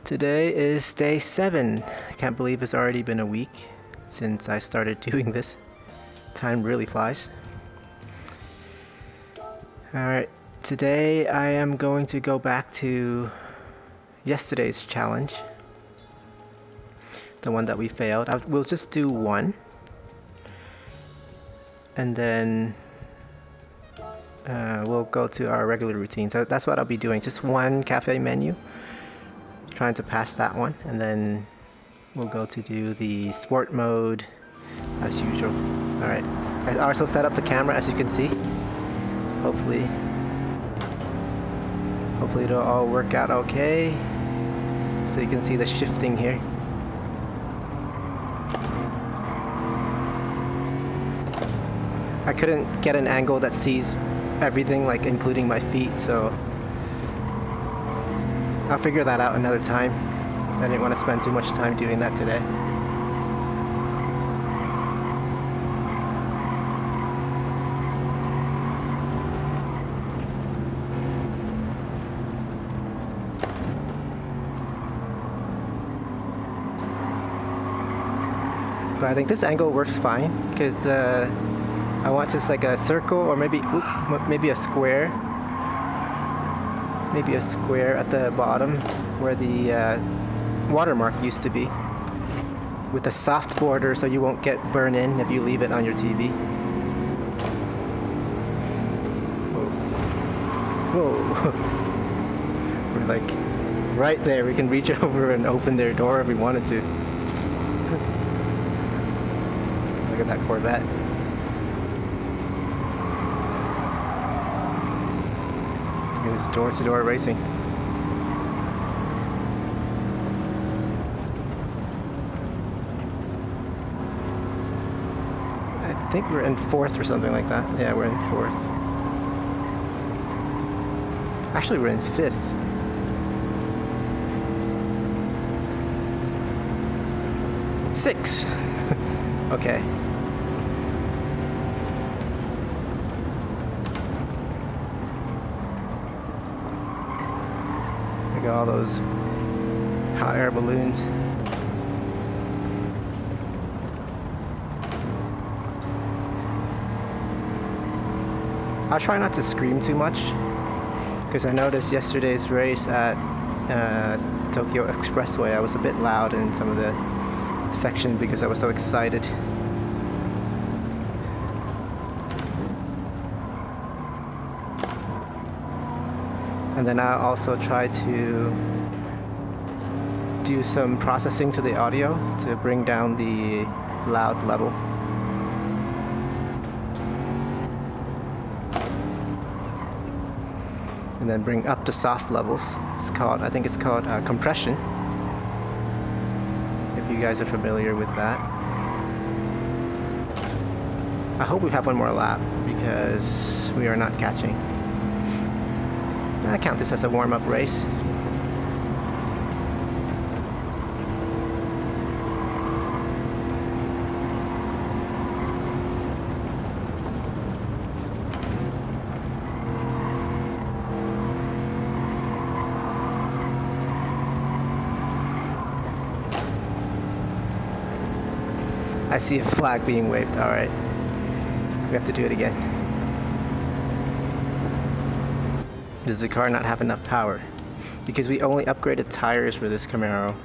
Today is day 7. I can't believe it's already been a week since I started doing this. Time really flies. Alright, today I am going to go back to yesterday's challenge. The one that we failed. We'll just do one. And then we'll go to our regular routine. So that's what I'll be doing. Just one cafe menu. Trying to pass that one, and then we'll go to do the sport mode as usual. Alright, I also set up the camera, as you can see. Hopefully it'll all work out okay, so you can see the shifting here. I couldn't get an angle that sees everything, like including my feet, so I'll figure that out another time. I didn't want to spend too much time doing that today. But I think this angle works fine because I want just like a circle, or maybe a square. Maybe a square at the bottom where the watermark used to be, with a soft border so you won't get burned in if you leave it on your TV. Whoa. We're like right there. We can reach over and open their door if we wanted to. Look at that Corvette. It's door-to-door racing. I think we're in 4th or something like that. Yeah, we're in 4th. Actually, we're in 5th. Six. Okay. All those hot air balloons. I'll try not to scream too much, because I noticed yesterday's race at Tokyo Expressway, I was a bit loud in some of the sections because I was so excited. And then I'll also try to do some processing to the audio to bring down the loud level. And then bring up the soft levels. I think it's called compression, if you guys are familiar with that. I hope we have one more lap because we are not catching. I count this as a warm-up race. I see a flag being waved. All right, we have to do it again. Does the car not have enough power? Because we only upgraded tires for this Camaro.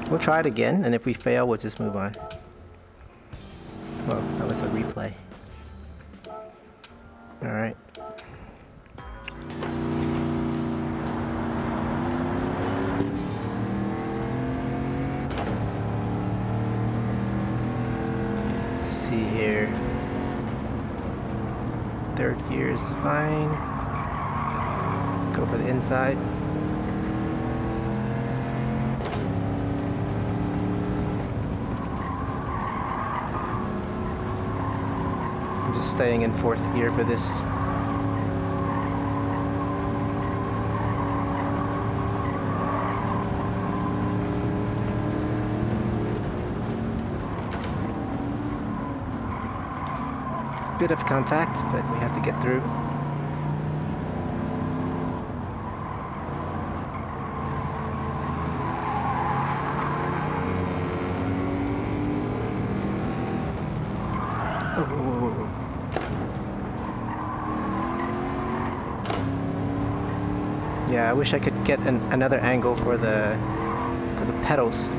We'll try it again, and if we fail, we'll just move on. Well, that was a replay. Alright. See here. 3rd gear is fine. Go for the inside. I'm just staying in 4th gear for this. bit of contact, but we have to get through. Yeah, I wish I could get another angle for the pedals.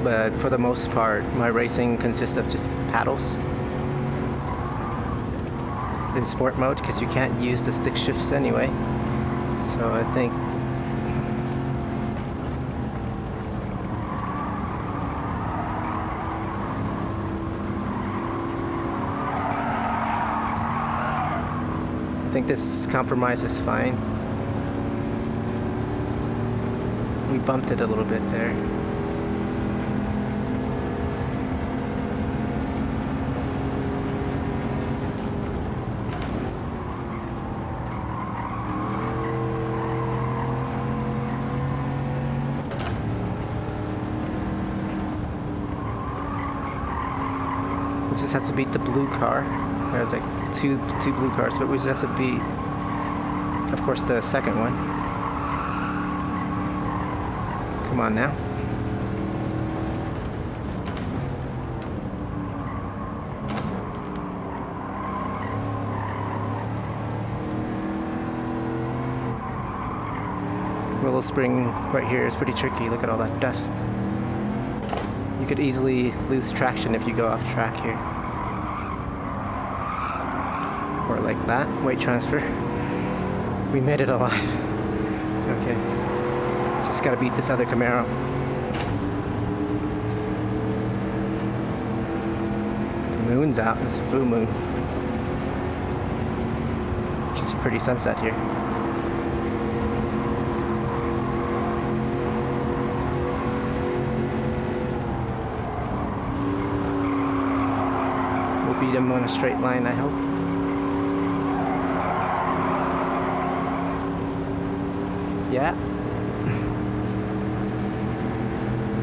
But for the most part, my racing consists of just paddles in sport mode because you can't use the stick shifts anyway. So I think this compromise is fine. We bumped it a little bit there. We just have to beat the blue car. There's like two blue cars, but we just have to beat, of course, the second one. Come on now. Willow Spring right here is pretty tricky. Look at all that dust. You could easily lose traction if you go off track here. Or like that, weight transfer. We made it alive. Okay. Just gotta beat this other Camaro. The moon's out, it's a full moon. Just a pretty sunset here. We'll beat him on a straight line, I hope. Yeah.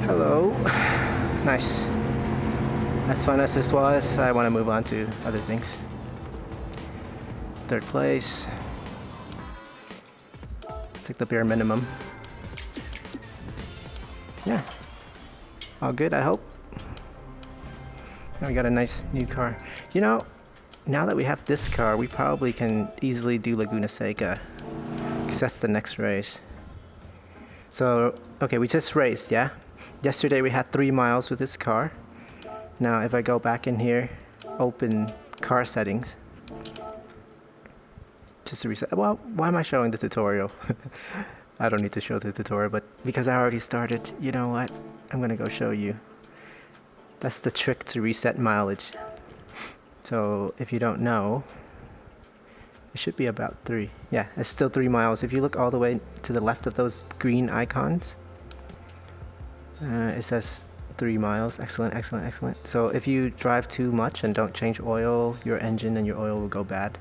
Hello. Nice. As fun as this was, I want to move on to other things. Third place. It's like the bare minimum. Yeah. All good, I hope. Now we got a nice new car. You know, now that we have this car, we probably can easily do Laguna Seca. Because that's the next race. So, okay, we just raced, yeah? Yesterday we had 3 miles with this car. Now, if I go back in here, open car settings. Just to reset. Well, why am I showing the tutorial? I don't need to show the tutorial, but because I already started, you know what? I'm gonna go show you. That's the trick to reset mileage. So, if you don't know, it should be about 3. Yeah, it's still 3 miles. If you look all the way to the left of those green icons, it says 3 miles. Excellent, excellent, excellent. So if you drive too much and don't change oil, your engine and your oil will go bad.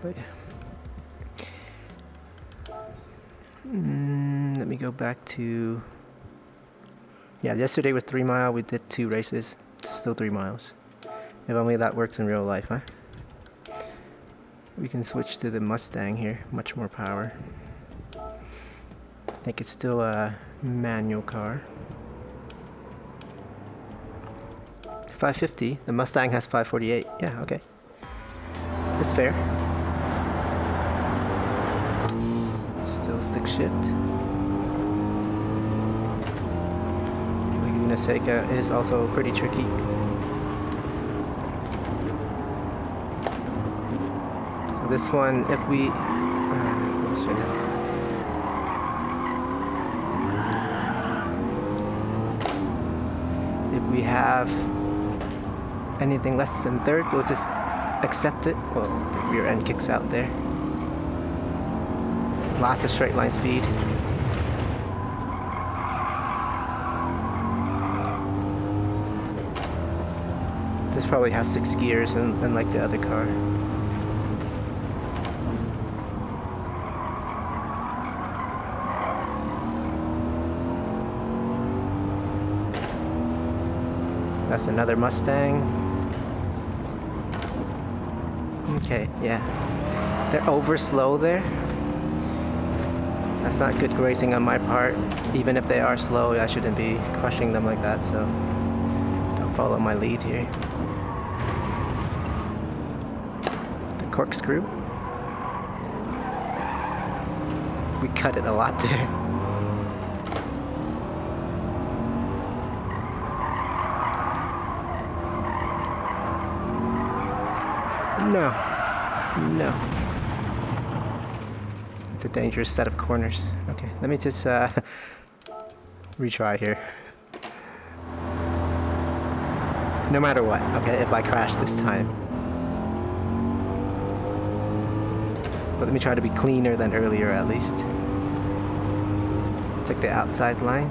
But yeah. Let me go back to... Yeah, yesterday was 3 mile. We did 2 races. It's still 3 miles. If only that works in real life, huh? We can switch to the Mustang here, much more power. I think it's still a manual car. 550, the Mustang has 548. Yeah, okay. It's fair. Still stick shift. Laguna Seca is also pretty tricky. This one, if we have anything less than third, we'll just accept it. Well, the rear end kicks out there. Lots of straight line speed. This probably has 6 gears, unlike the other car. That's another Mustang. Okay, yeah. They're over slow there. That's not good racing on my part. Even if they are slow, I shouldn't be crushing them like that, so don't follow my lead here. The corkscrew. We cut it a lot there. No. No. It's a dangerous set of corners. Okay, let me just retry here. No matter what, okay, if I crash this time. But let me try to be cleaner than earlier at least. Take the outside line.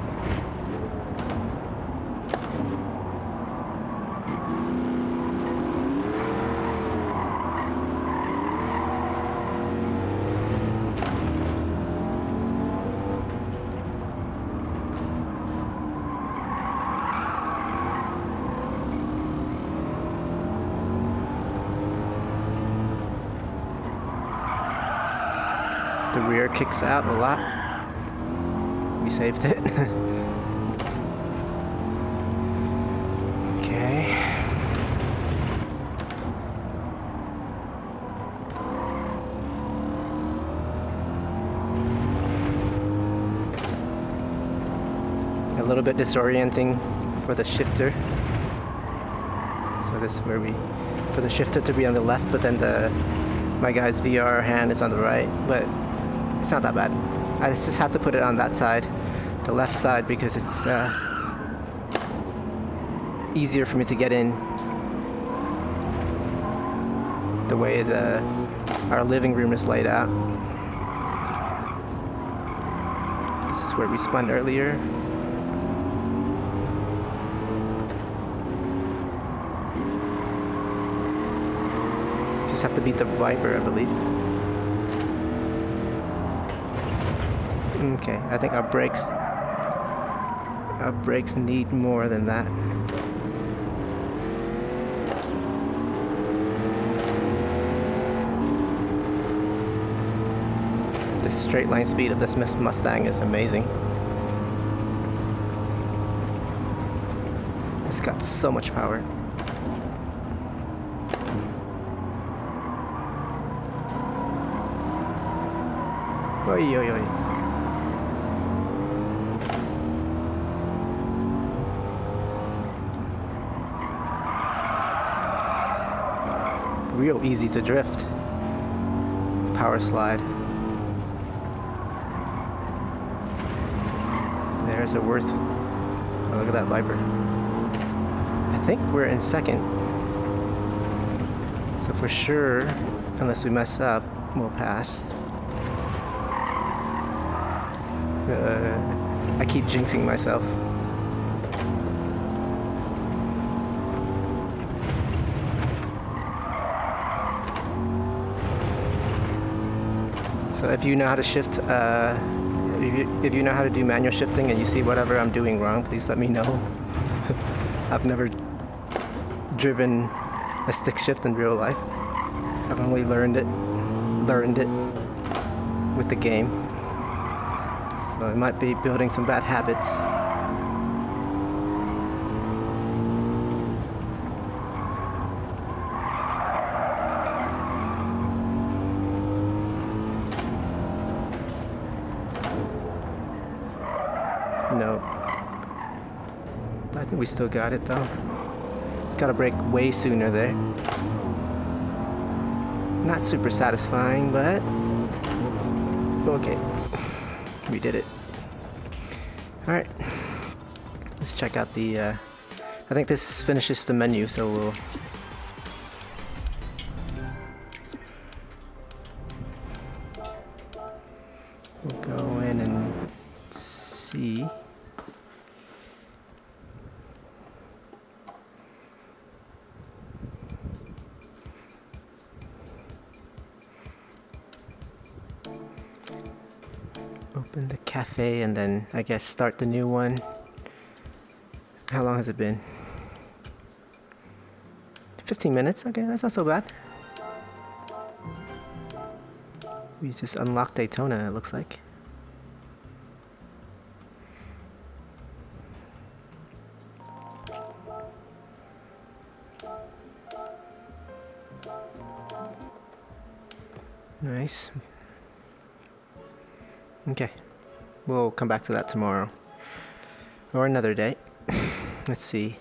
The rear kicks out a lot. We saved it. Okay. A little bit disorienting for the shifter. So this is where for the shifter to be on the left, but then my guy's VR hand is on the right, but it's not that bad. I just have to put it on that side, the left side, because it's easier for me to get in the way our living room is laid out. This is where we spun earlier. Just have to beat the Viper, I believe. Okay, I think our brakes need more than that. The straight line speed of this Mustang is amazing. It's got so much power. Oi, oi, oi. Real easy to drift. Power slide. There's a worth. Oh, look at that Viper. I think we're in second. So for sure, unless we mess up, we'll pass. I keep jinxing myself. So if you know how to shift, if you know how to do manual shifting and you see whatever I'm doing wrong, please let me know. I've never driven a stick shift in real life. I've only learned it with the game. So I might be building some bad habits. No. I think we still got it though. Gotta brake way sooner there. Not super satisfying, but okay. We did it. Alright. Let's check out the I think this finishes the menu, so we'll go in and see. Open the cafe and then I guess start the new one. How long has it been? 15 minutes? Okay, that's not so bad. We just unlocked Daytona, it looks like. Nice. Okay. We'll come back to that tomorrow. Or another day. Let's see.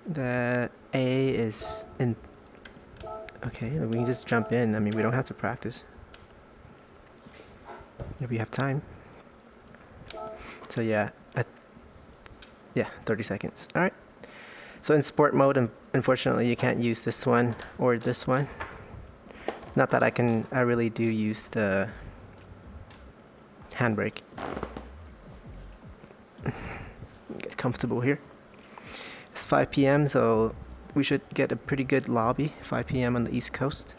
The A is in... Okay, we can just jump in. I mean, we don't have to practice. If we have time. So yeah, 30 seconds. Alright. So in sport mode, unfortunately, you can't use this one or this one. Not that I really do use the handbrake. Get comfortable here. It's 5 p.m. so we should get a pretty good lobby. 5 p.m. on the East Coast.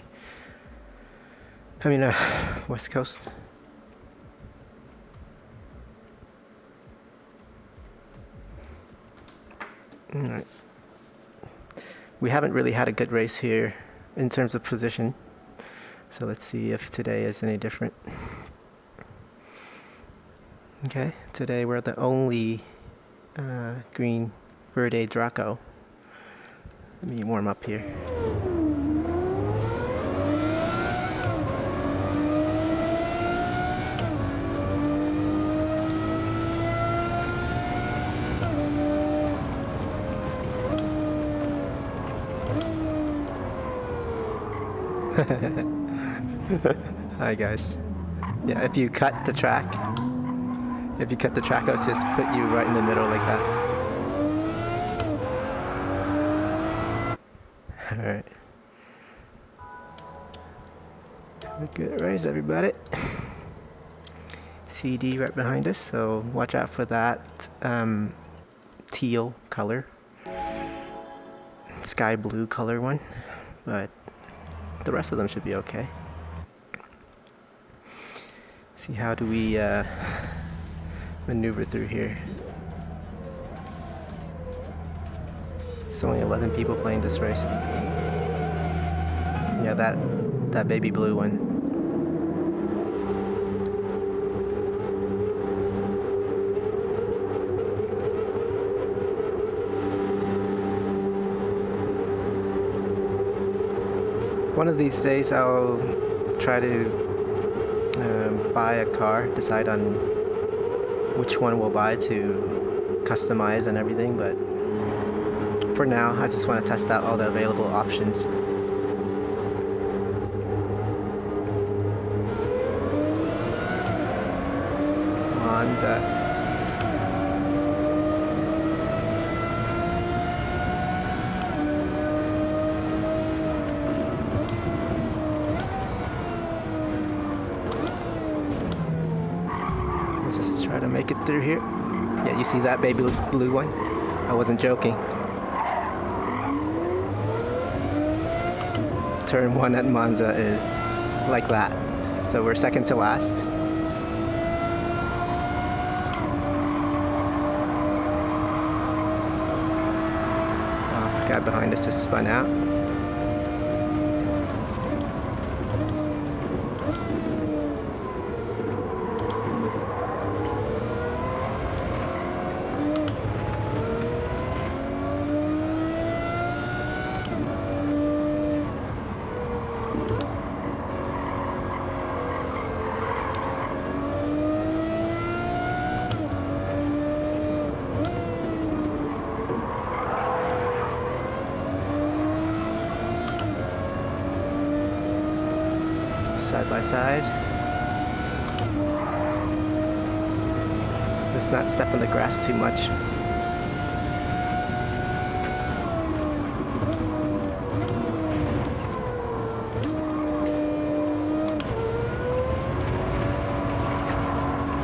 I mean, West Coast. Alright. We haven't really had a good race here in terms of position. So let's see if today is any different. Okay, today we're the only green Verde Draco. Let me warm up here. Hi guys. Yeah, if you cut the track, I'll just put you right in the middle like that. Alright. Have a good race, everybody. CD right behind us, so watch out for that teal color. Sky blue color one. But the rest of them should be okay. See, how do we maneuver through here? There's only 11 people playing this race. Yeah, that baby blue one. One of these days I'll try to buy a car, decide on which one we'll buy to customize and everything, but for now I just want to test out all the available options. Monza. Just try to make it through here. Yeah, you see that baby blue one? I wasn't joking. Turn 1 at Monza is like that. So we're second to last. Oh, the guy behind us just spun out. Side by side. Let's not step on the grass too much.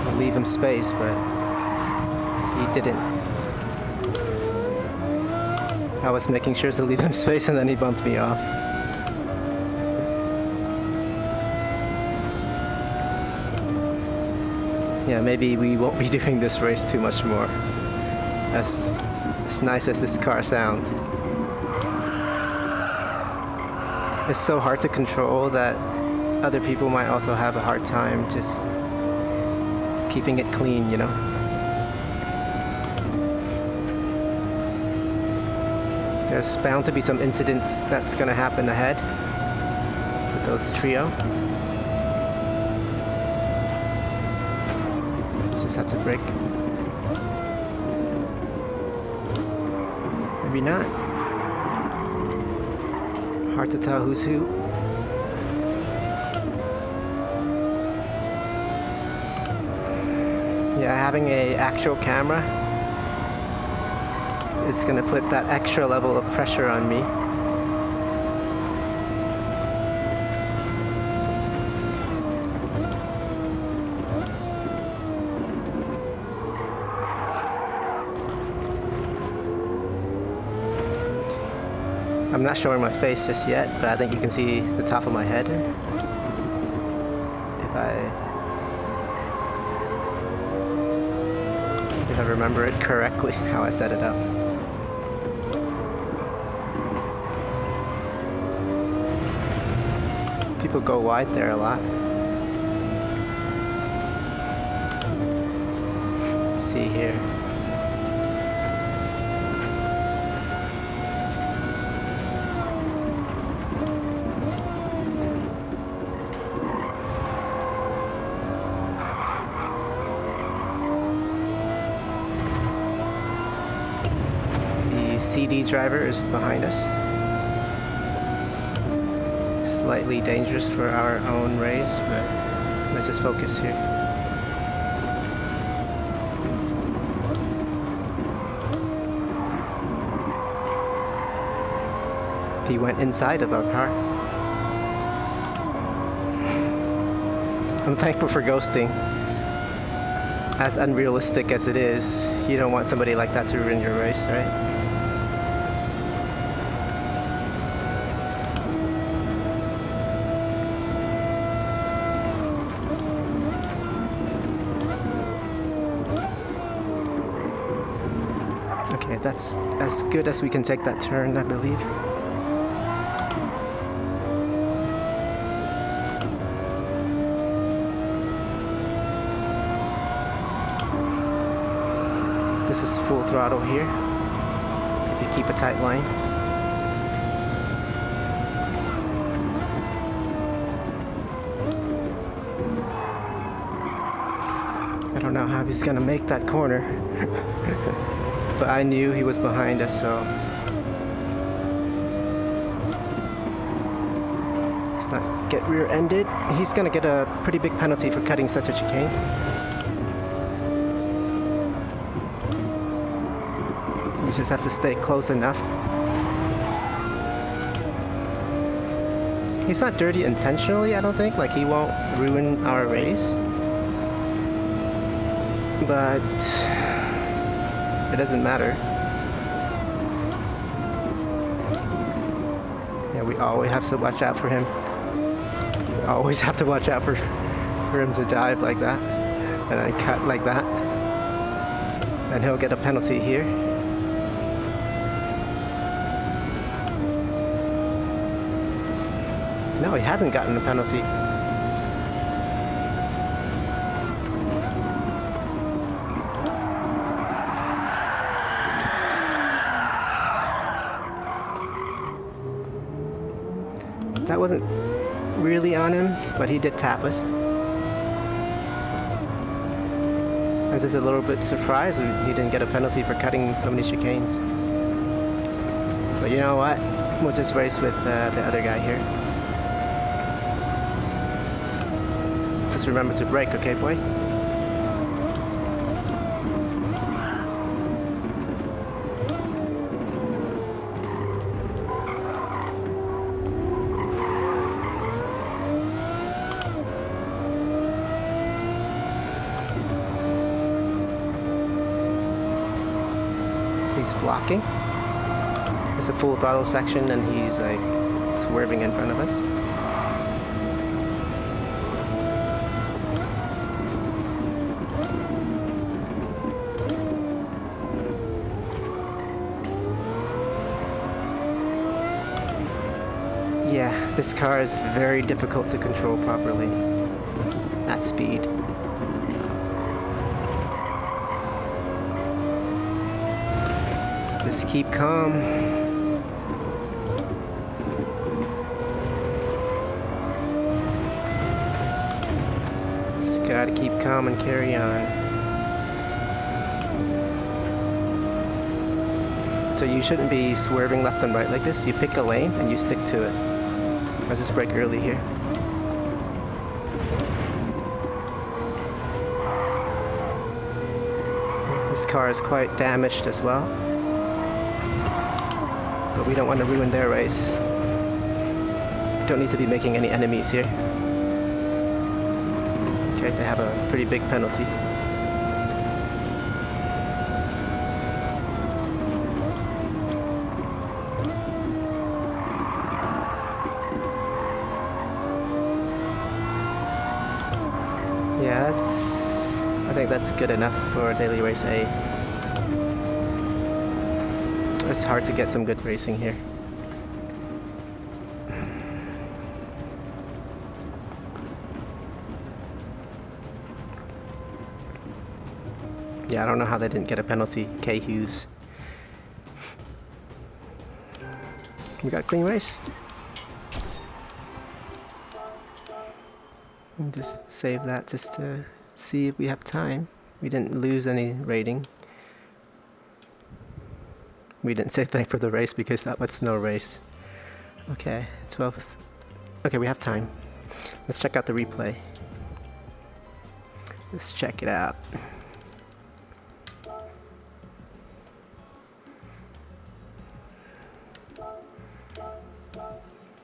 I'll leave him space, but he didn't. I was making sure to leave him space and then he bumped me off. Yeah, maybe we won't be doing this race too much more. As nice as this car sounds. It's so hard to control that other people might also have a hard time just keeping it clean, you know? There's bound to be some incidents that's gonna happen ahead with those trio. Just have to brake. Maybe not. Hard to tell who's who. Yeah, having a actual camera is gonna put that extra level of pressure on me. I'm not showing my face just yet, but I think you can see the top of my head. If I remember it correctly, how I set it up. People go wide there a lot. Let's see here. The CD driver is behind us. Slightly dangerous for our own race, but let's just focus here. He went inside of our car. I'm thankful for ghosting. As unrealistic as it is, you don't want somebody like that to ruin your race, right? Okay, that's as good as we can take that turn, I believe. This is full throttle here. You keep a tight line. I don't know how he's gonna make that corner. But I knew he was behind us, so let's not get rear-ended. He's gonna get a pretty big penalty for cutting such a chicane. We just have to stay close enough. He's not dirty intentionally, I don't think. Like, he won't ruin our race. But it doesn't matter. Yeah, we always have to watch out for him. We always have to watch out for him to dive like that. And then cut like that. And he'll get a penalty here. No, he hasn't gotten a penalty. That wasn't really on him, but he did tap us. I was just a little bit surprised he didn't get a penalty for cutting so many chicanes. But you know what? We'll just race with the other guy here. Just remember to brake, okay, boy? He's blocking. It's a full throttle section and he's like swerving in front of us. Yeah, this car is very difficult to control properly at speed. Just keep calm. Gotta keep calm and carry on. So you shouldn't be swerving left and right like this. You pick a lane and you stick to it. Let's just brake early here. This car is quite damaged as well. But we don't want to ruin their race. Don't need to be making any enemies here. Okay, they have a pretty big penalty. Yeah, I think that's good enough for daily race A. It's hard to get some good racing here. Yeah, I don't know how they didn't get a penalty. K Hughes. We got a clean race. I'll just save that just to see if we have time. We didn't lose any rating. We didn't say thank for the race because that was no race. Okay, 12th. Okay, we have time. Let's check out the replay. Let's check it out.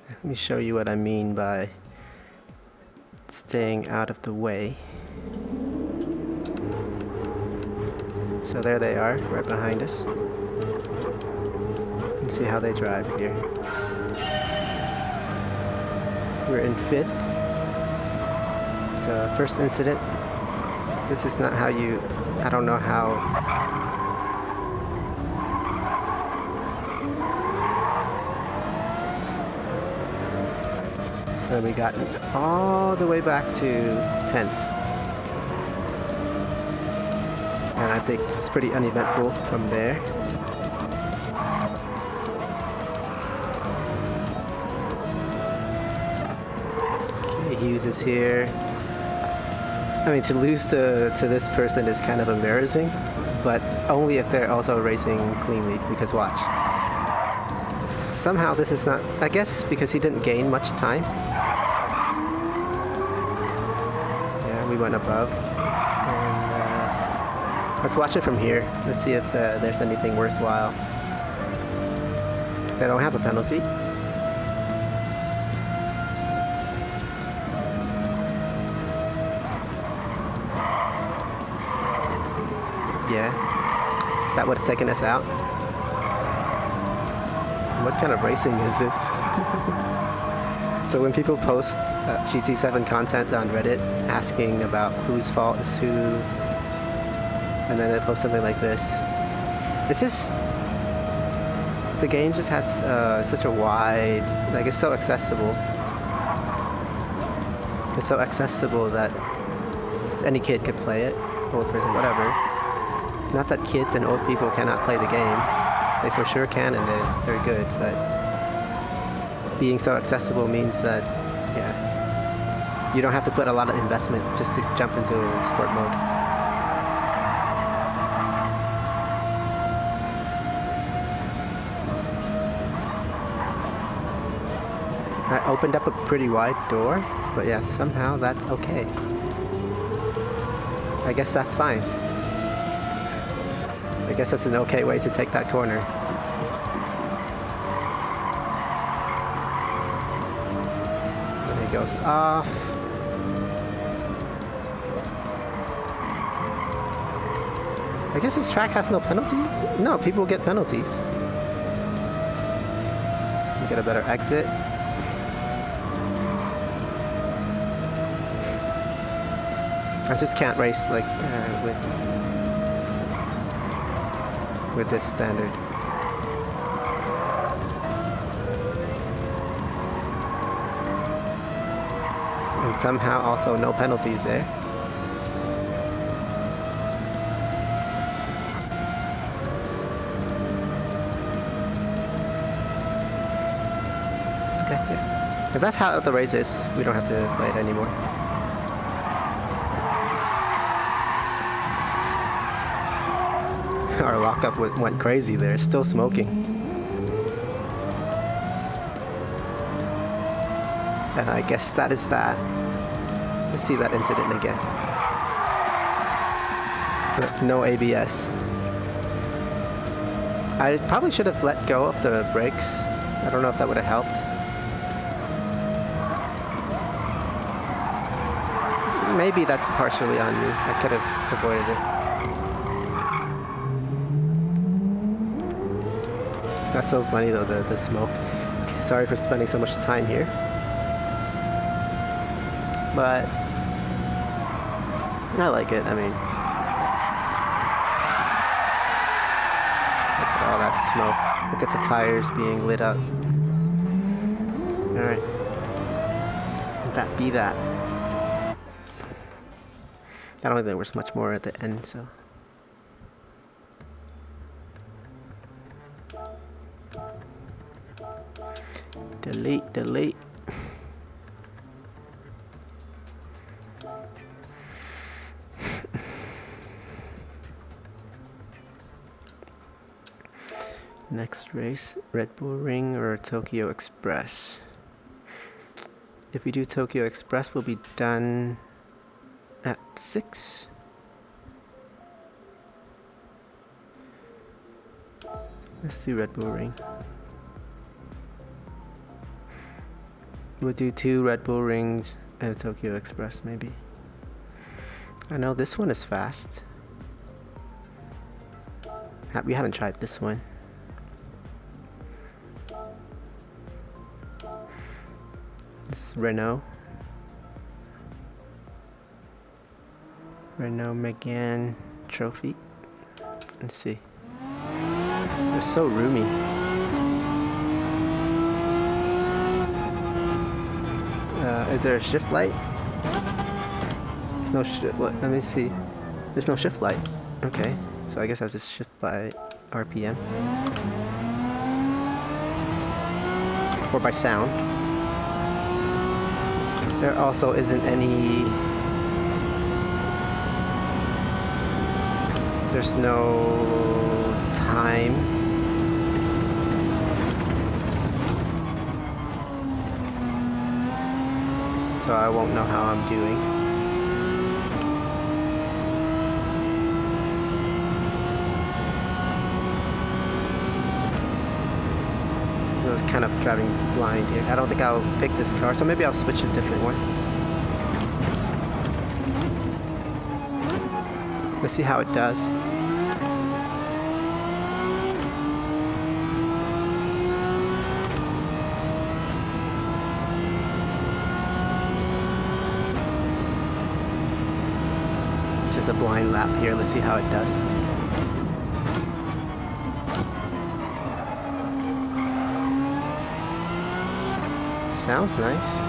Let me show you what I mean by staying out of the way. So there they are, right behind us. And see how they drive here. We're in 5th. So first incident. This is not how you, I don't know how. And we got all the way back to 10th. And I think it's pretty uneventful from there. Okay, Hughes is here. I mean, to lose to this person is kind of embarrassing, but only if they're also racing cleanly, because watch. Somehow this is not, I guess because he didn't gain much time. We went above, and let's watch it from here. Let's see if there's anything worthwhile. They don't have a penalty. Yeah, that would have taken us out. What kind of racing is this? So when people post GT7 content on Reddit asking about whose fault is who, and then they post something like this, it's just, the game just has such a wide, like it's so accessible. It's so accessible that any kid could play it, old person, whatever. Not that kids and old people cannot play the game. They for sure can, and they're good, but being so accessible means that, yeah, you don't have to put a lot of investment just to jump into sport mode. I opened up a pretty wide door, but yeah, somehow that's okay. I guess that's fine. I guess that's an okay way to take that corner. Goes off. I guess this track has no penalty? No, people get penalties. You get a better exit. I just can't race like with this standard. And somehow also no penalties there. Okay, yeah. If that's how the race is, we don't have to play it anymore. Our lockup went crazy there. It's still smoking. And I guess that is that. Let's see that incident again. No ABS. I probably should have let go of the brakes. I don't know if that would have helped. Maybe that's partially on me. I could have avoided it. That's so funny though, the smoke. Okay, sorry for spending so much time here. But I like it. I mean, look at all that smoke. Look at the tires being lit up. Alright. Let that be that. I don't think there was much more at the end, so. Delete, delete. Next race, Red Bull Ring or Tokyo Express. If we do Tokyo Express, we'll be done at 6. Let's do Red Bull Ring. We'll do 2 Red Bull Rings and Tokyo Express maybe. I know this one is fast. We haven't tried this one. This is Renault Megane trophy. Let's see. They're so roomy. Is there a shift light? There's no shift. What? Let me see. There's no shift light. Okay, so I guess I'll just shift by RPM or by sound. There also isn't any. There's no time. So I won't know how I'm doing. I was kind of driving blind here. I don't think I'll pick this car, so maybe I'll switch a different one. Let's see how it does. Just a blind lap here. Let's see how it does. Sounds nice.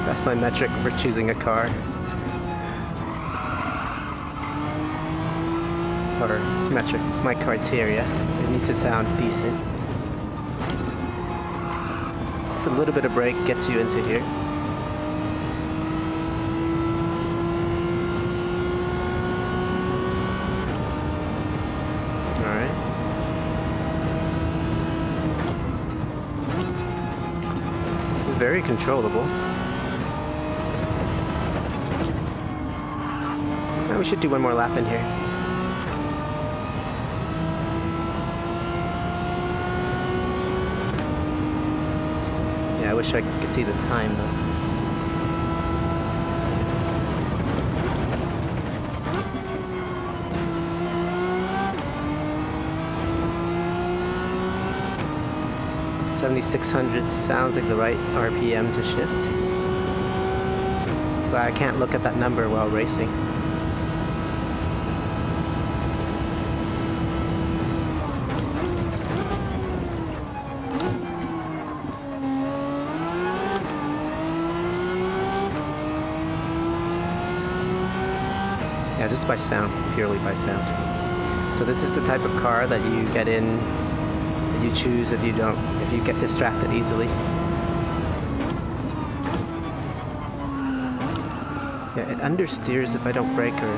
That's my metric for choosing a car. Or metric, my criteria. It needs to sound decent. Just a little bit of brake gets you into here. Alright. It's very controllable. We should do one more lap in here. Yeah, I wish I could see the time though. $7,600 sounds like the right RPM to shift. But I can't look at that number while racing. Yeah, just by sound, purely by sound. So this is the type of car that you get in, that you choose if you get distracted easily. Yeah, understeers if I don't brake or...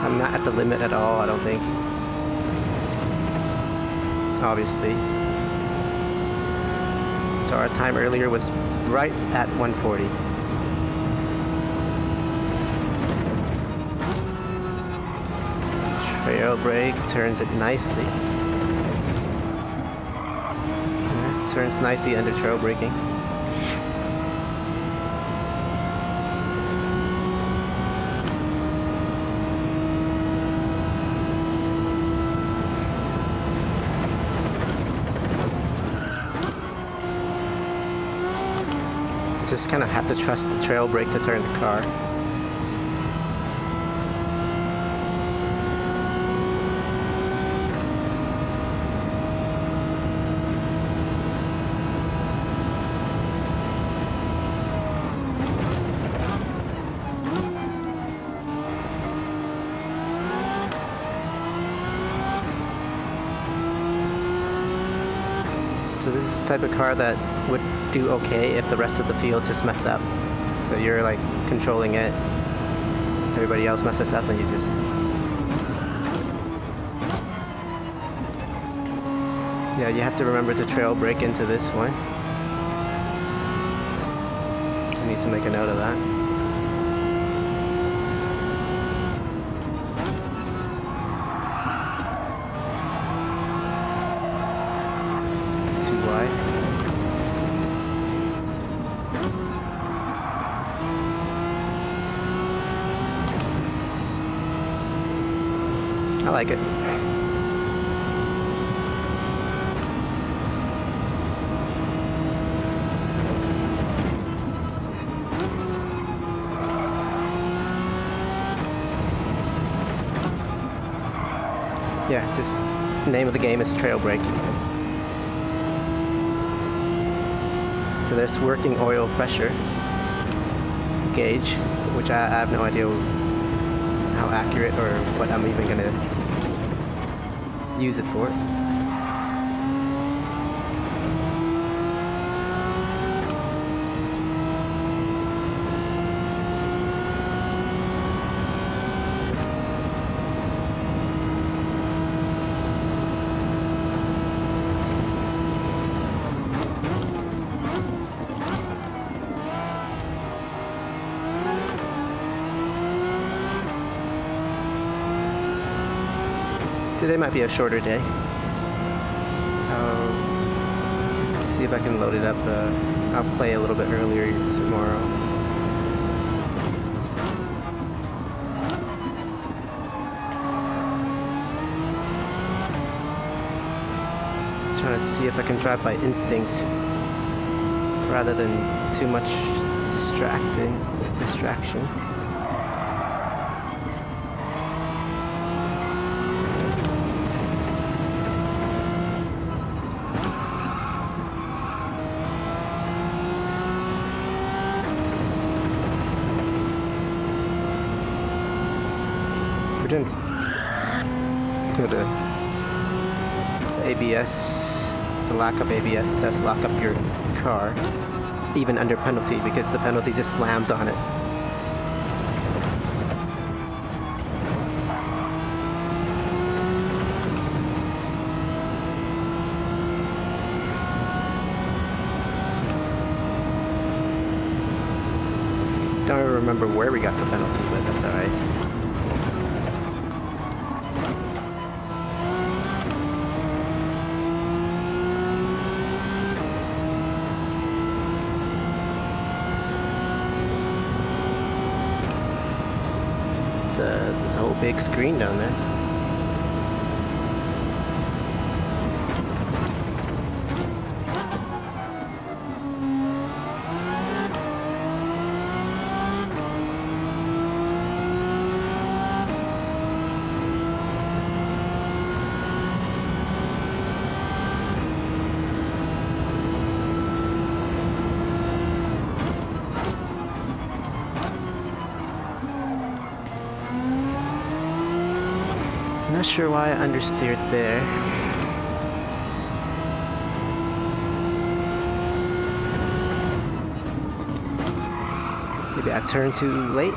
I'm not at the limit at all, I don't think. Obviously. So our time earlier was right at 140. Trail brake, turns it nicely. Yeah, turns nicely under trail braking. Just kind of have to trust the trail brake to turn the car. So this is the type of car that would do okay if the rest of the field just mess up. So you're like controlling it, everybody else messes up and you just... Yeah, you have to remember to trail brake into this one. I need to make a note of that. Too wide. I like it. Yeah, just name of the game is trail brake. So there's working oil pressure gauge, which I have no idea how accurate or what I'm even gonna use it for. Today might be a shorter day. I'll see if I can load it up. I'll play a little bit earlier tomorrow. Just trying to see if I can drive by instinct rather than too much distraction. We're doing the ABS, the lack of ABS does lock up your car, even under penalty, because the penalty just slams on it. Don't even remember where we got the penalty, but that's alright. There's a whole big screen down there. not sure why I understeered there. Maybe I turned too late.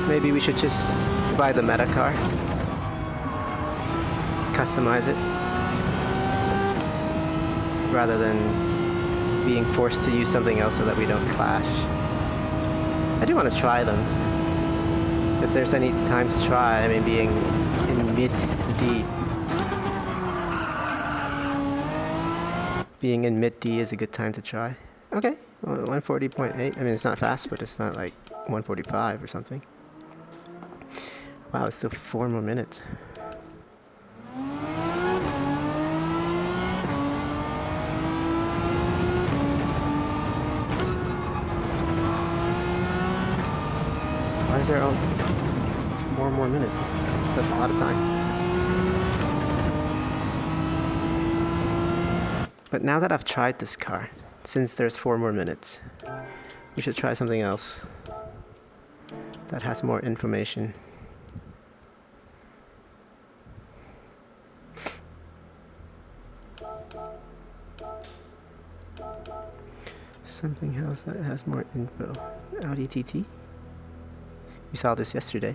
Maybe we should just buy the meta car. Customize it. Rather than being forced to use something else so that we don't clash. I do want to try them. If there's any time to try, I mean being in mid-D. Being in mid-D is a good time to try. Okay, well, 140.8. I mean it's not fast, but it's not like 145 or something. Wow, it's still 4 more minutes. Why is there 4 more minutes? That's a lot of time. But now that I've tried this car, since there's 4 more minutes, we should try something else that has more information. Something else that has more info. Audi TT? You saw this yesterday.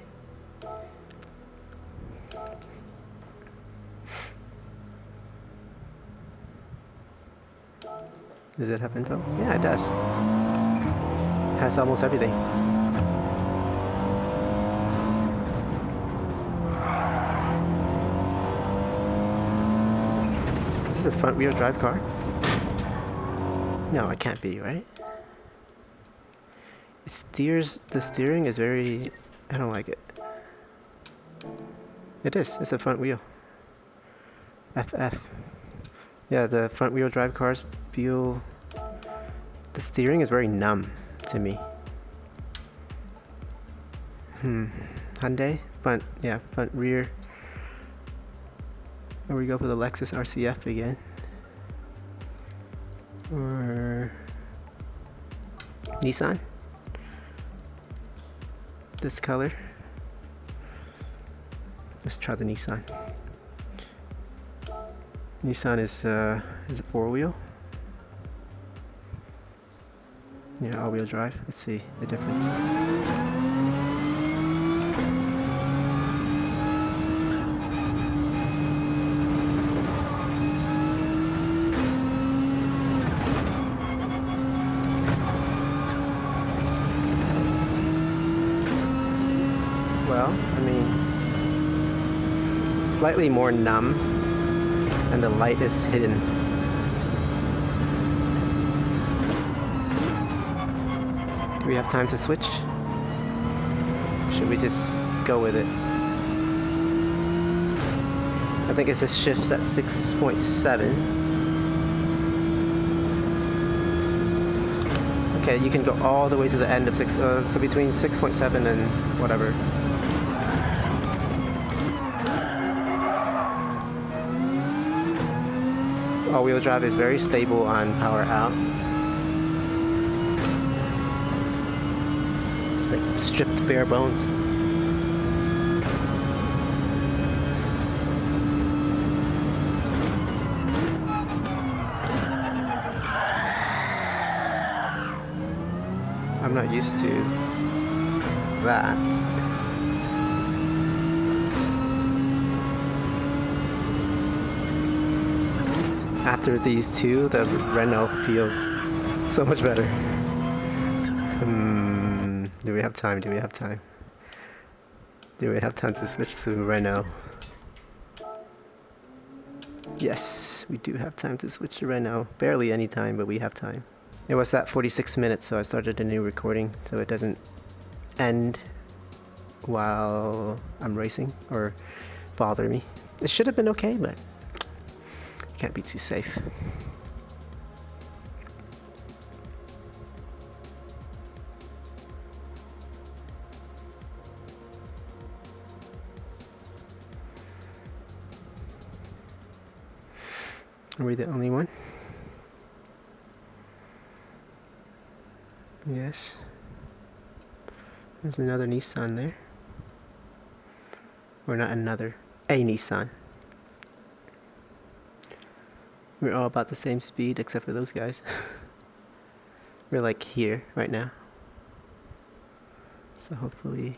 Does it have info? Yeah, it does. Has almost everything. Is this a front-wheel drive car? No, it can't be, right? It steers, the steering is very, I don't like it. It is, it's a front wheel. FF. Yeah, the front wheel drive cars feel, the steering is very numb to me. Hyundai, front, yeah, front rear. Or we go for the Lexus RCF again. Or Nissan, this color. Let's try the Nissan. Nissan is a 4-wheel. Yeah, all-wheel drive. Let's see the difference. Well, I mean, slightly more numb, and the light is hidden. Do we have time to switch? Should we just go with it? I think it just shifts at 6.7. Okay, you can go all the way to the end of 6, so between 6.7 and whatever. All-wheel drive is very stable on power out. It's like stripped bare bones. I'm not used to that. After these two, the Renault feels so much better. Do we have time? Do we have time? Do we have time to switch to Renault? Yes, we do have time to switch to Renault. Barely any time, but we have time. It was at 46 minutes, so I started a new recording, so it doesn't end while I'm racing or bother me. It should have been okay, but can't be too safe. Are we the only one? Yes. There's another Nissan there. Or not another. A Nissan. We're all about the same speed except for those guys. We're like here right now. So hopefully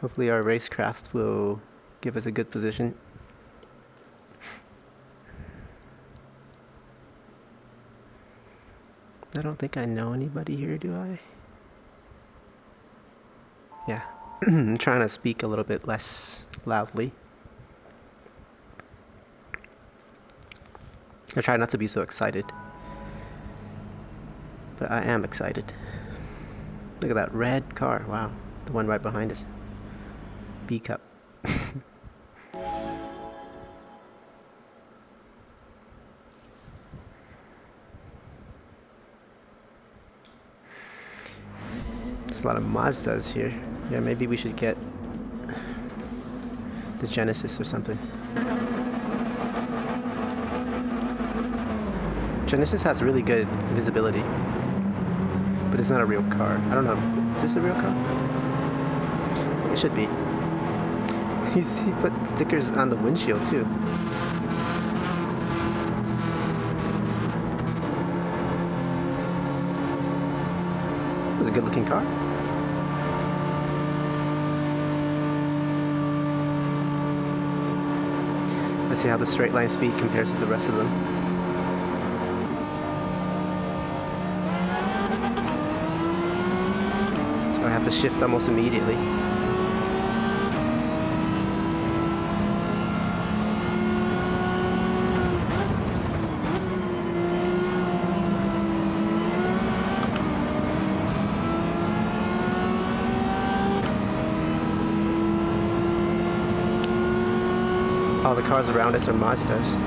our racecraft will give us a good position. I don't think I know anybody here, do I? Yeah. I'm trying to speak a little bit less loudly. I try not to be so excited. But I am excited. Look at that red car. Wow. The one right behind us. B cup. There's a lot of Mazdas here. Yeah, maybe we should get the Genesis or something. Genesis has really good visibility, but it's not a real car. I don't know. Is this a real car? I think it should be. He put stickers on the windshield too. It was a good-looking car. Let's see how the straight line speed compares to the rest of them. So I have to shift almost immediately. All the cars around us are Mazdas.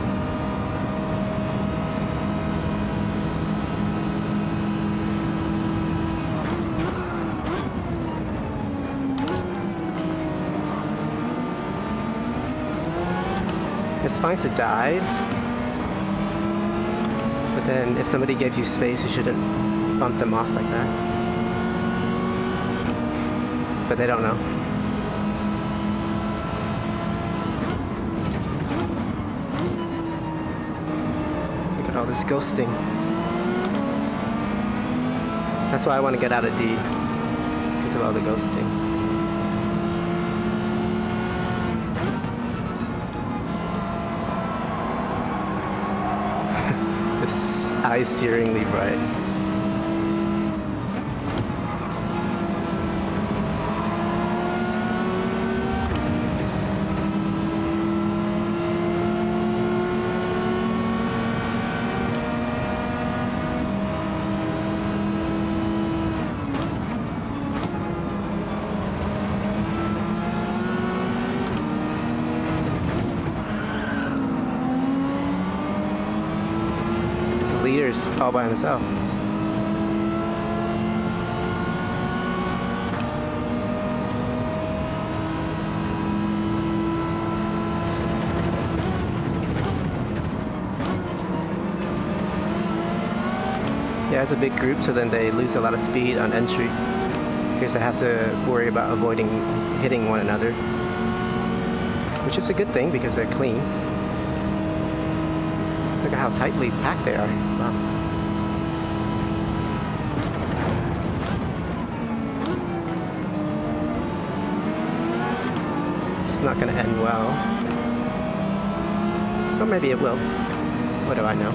It's fine to dive, but then if somebody gave you space, you shouldn't bump them off like that. But they don't know. All this ghosting. That's why I want to get out of D, because of all the ghosting. This eye-searingly bright. Leaders all by himself. Yeah, it's a big group, so then they lose a lot of speed on entry because they have to worry about avoiding hitting one another, which is a good thing because they're clean. Look at how tightly packed they are. Wow. It's not going to end well. Or maybe it will. What do I know?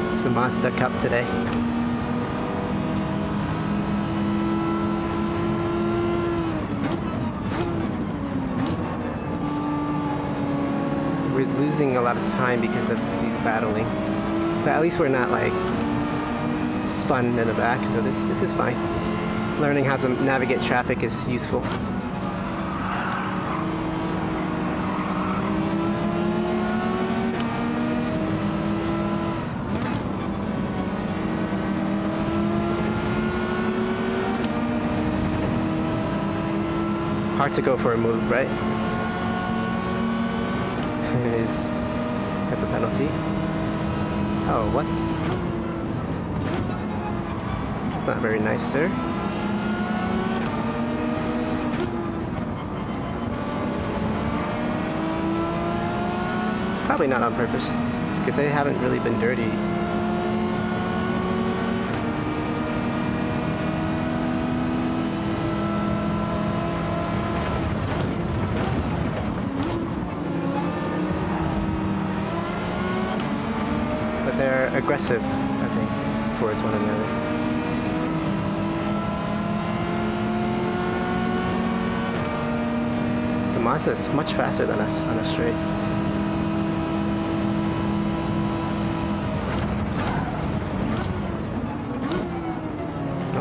It's the Mazda Cup today. We're losing a lot of time because of these battling, but at least we're not like spun in the back, so this is fine. Learning how to navigate traffic is useful. Hard to go for a move, right? That's a penalty. Oh, what? That's not very nice, sir. Probably not on purpose, because they haven't really been dirty. But they're aggressive, I think, towards one another. The Monza is much faster than us on the straight.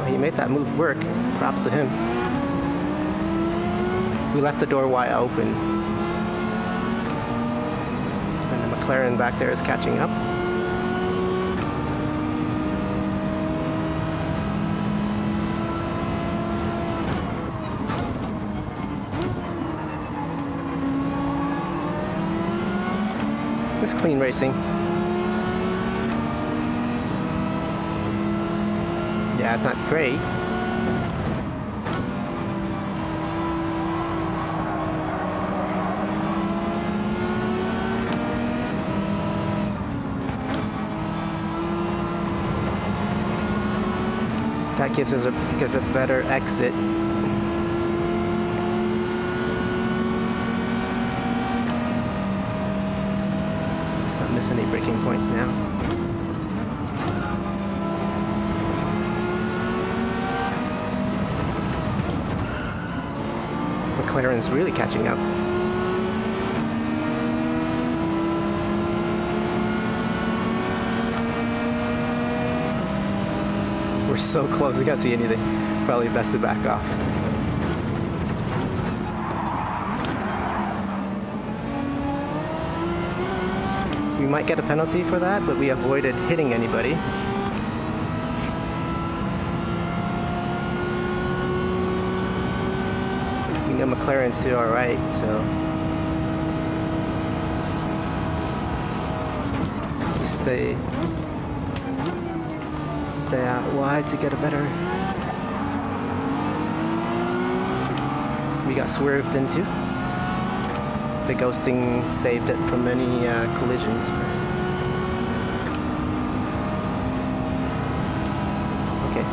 He made that move work. Props to him. We left the door wide open. And the McLaren back there is catching up. It's clean racing. Yeah, it's not great. That gives us a better exit. Let's not miss any braking points now. McLaren's really catching up. We're so close, we can't see anything. Probably best to back off. We might get a penalty for that, but we avoided hitting anybody. You know, McLaren's to our right, so just stay out wide to get a better. We got swerved into. The ghosting saved it from many collisions. Okay.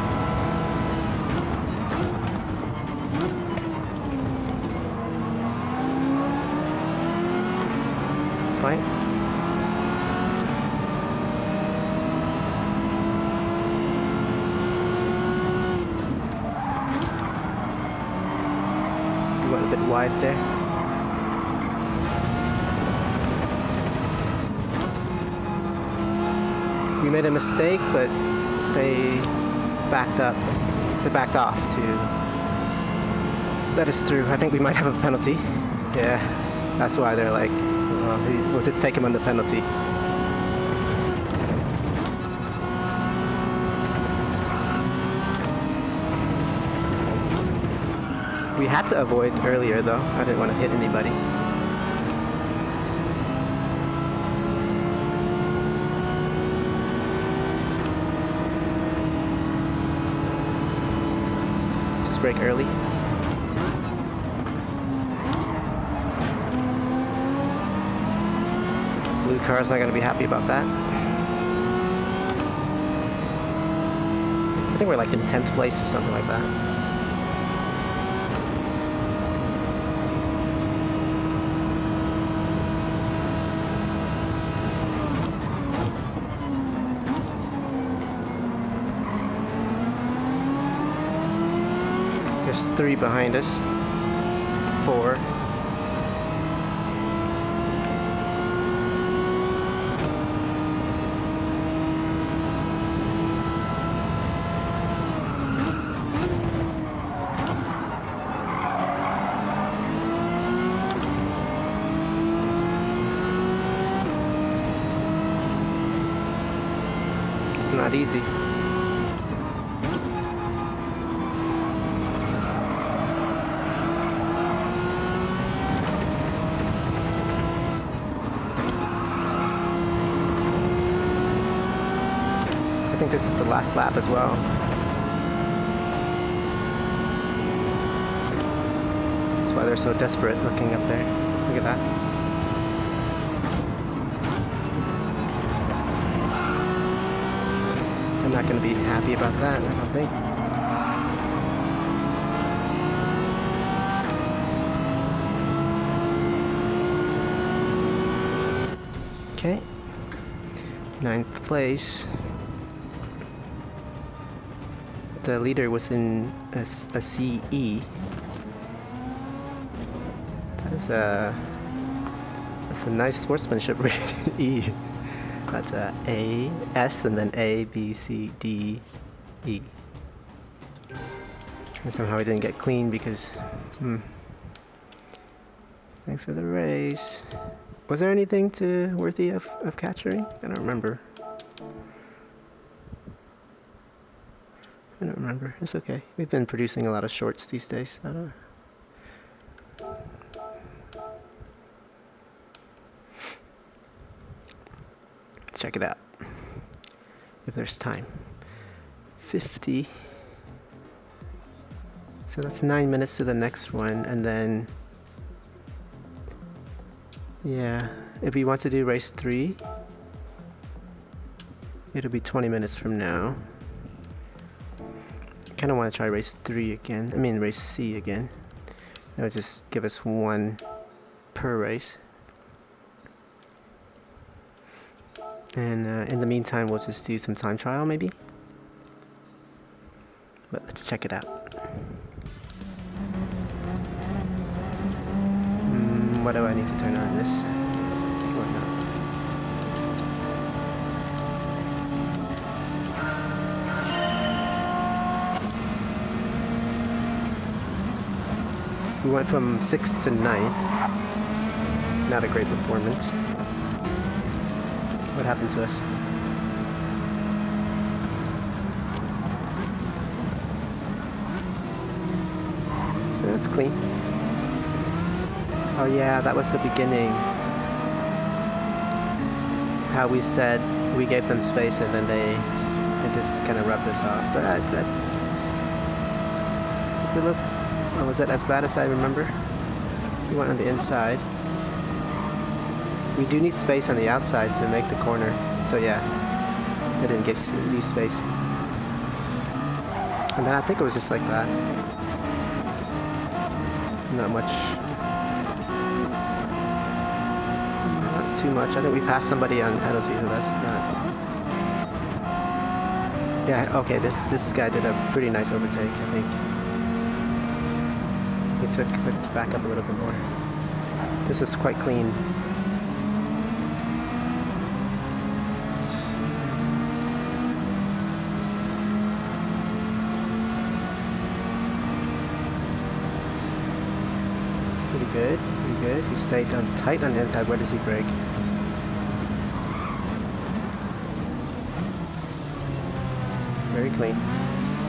Fine. We went a bit wide there. We made a mistake, but they backed up. They backed off to let us through. I think we might have a penalty. Yeah, that's why they're like, well, we'll just take him on the penalty. We had to avoid earlier, though. I didn't want to hit anybody. Brake early. Blue car's not going to be happy about that. I think we're like in 10th place or something like that. There's 3 behind us. 4. It's not easy. think this is the last lap as well. That's why they're so desperate looking up there. Look at that. They're not going to be happy about that, I don't think. Okay. 9th place. The leader was in a CE. That's a nice sportsmanship rating. E. That's A, S, and then A, B, C, D, E. And somehow I didn't get clean because... Thanks for the race. Was there anything worthy of capturing? I don't remember. I don't remember. It's okay. We've been producing a lot of shorts these days. I don't know. Check it out. If there's time. 50. So that's 9 minutes to the next one, and then... Yeah, if we want to do race 3, it'll be 20 minutes from now. I kind of want to try race 3 again. I mean race C again. It'll just give us 1 per race. And in the meantime, we'll just do some time trial maybe. But let's check it out. What do I need to turn on this? Or not? We went from 6th to 9th. Not a great performance. What happened to us? That's clean. Oh yeah, that was the beginning. How we said we gave them space and then they just kind of rubbed us off. But was it as bad as I remember? We went on the inside. We do need space on the outside to make the corner. So yeah, they didn't leave space. And then I think it was just like that. Not much. Too much. I think we passed somebody on penalty, so that's not... Yeah, okay, this guy did a pretty nice overtake, I think. Let's back up a little bit more. This is quite clean. Pretty good, pretty good. He stayed tight on the inside. Where does he brake? Very clean.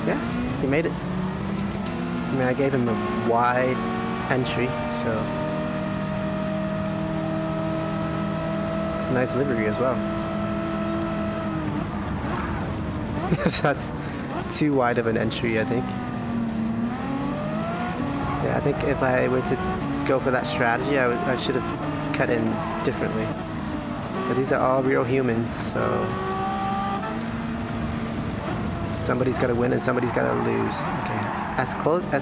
Yeah, he made it. I mean, I gave him a wide entry, so... It's a nice livery as well. So that's too wide of an entry, I think. Yeah, I think if I were to go for that strategy, I should have cut in differently. But these are all real humans, so somebody's got to win and somebody's got to lose. Okay, as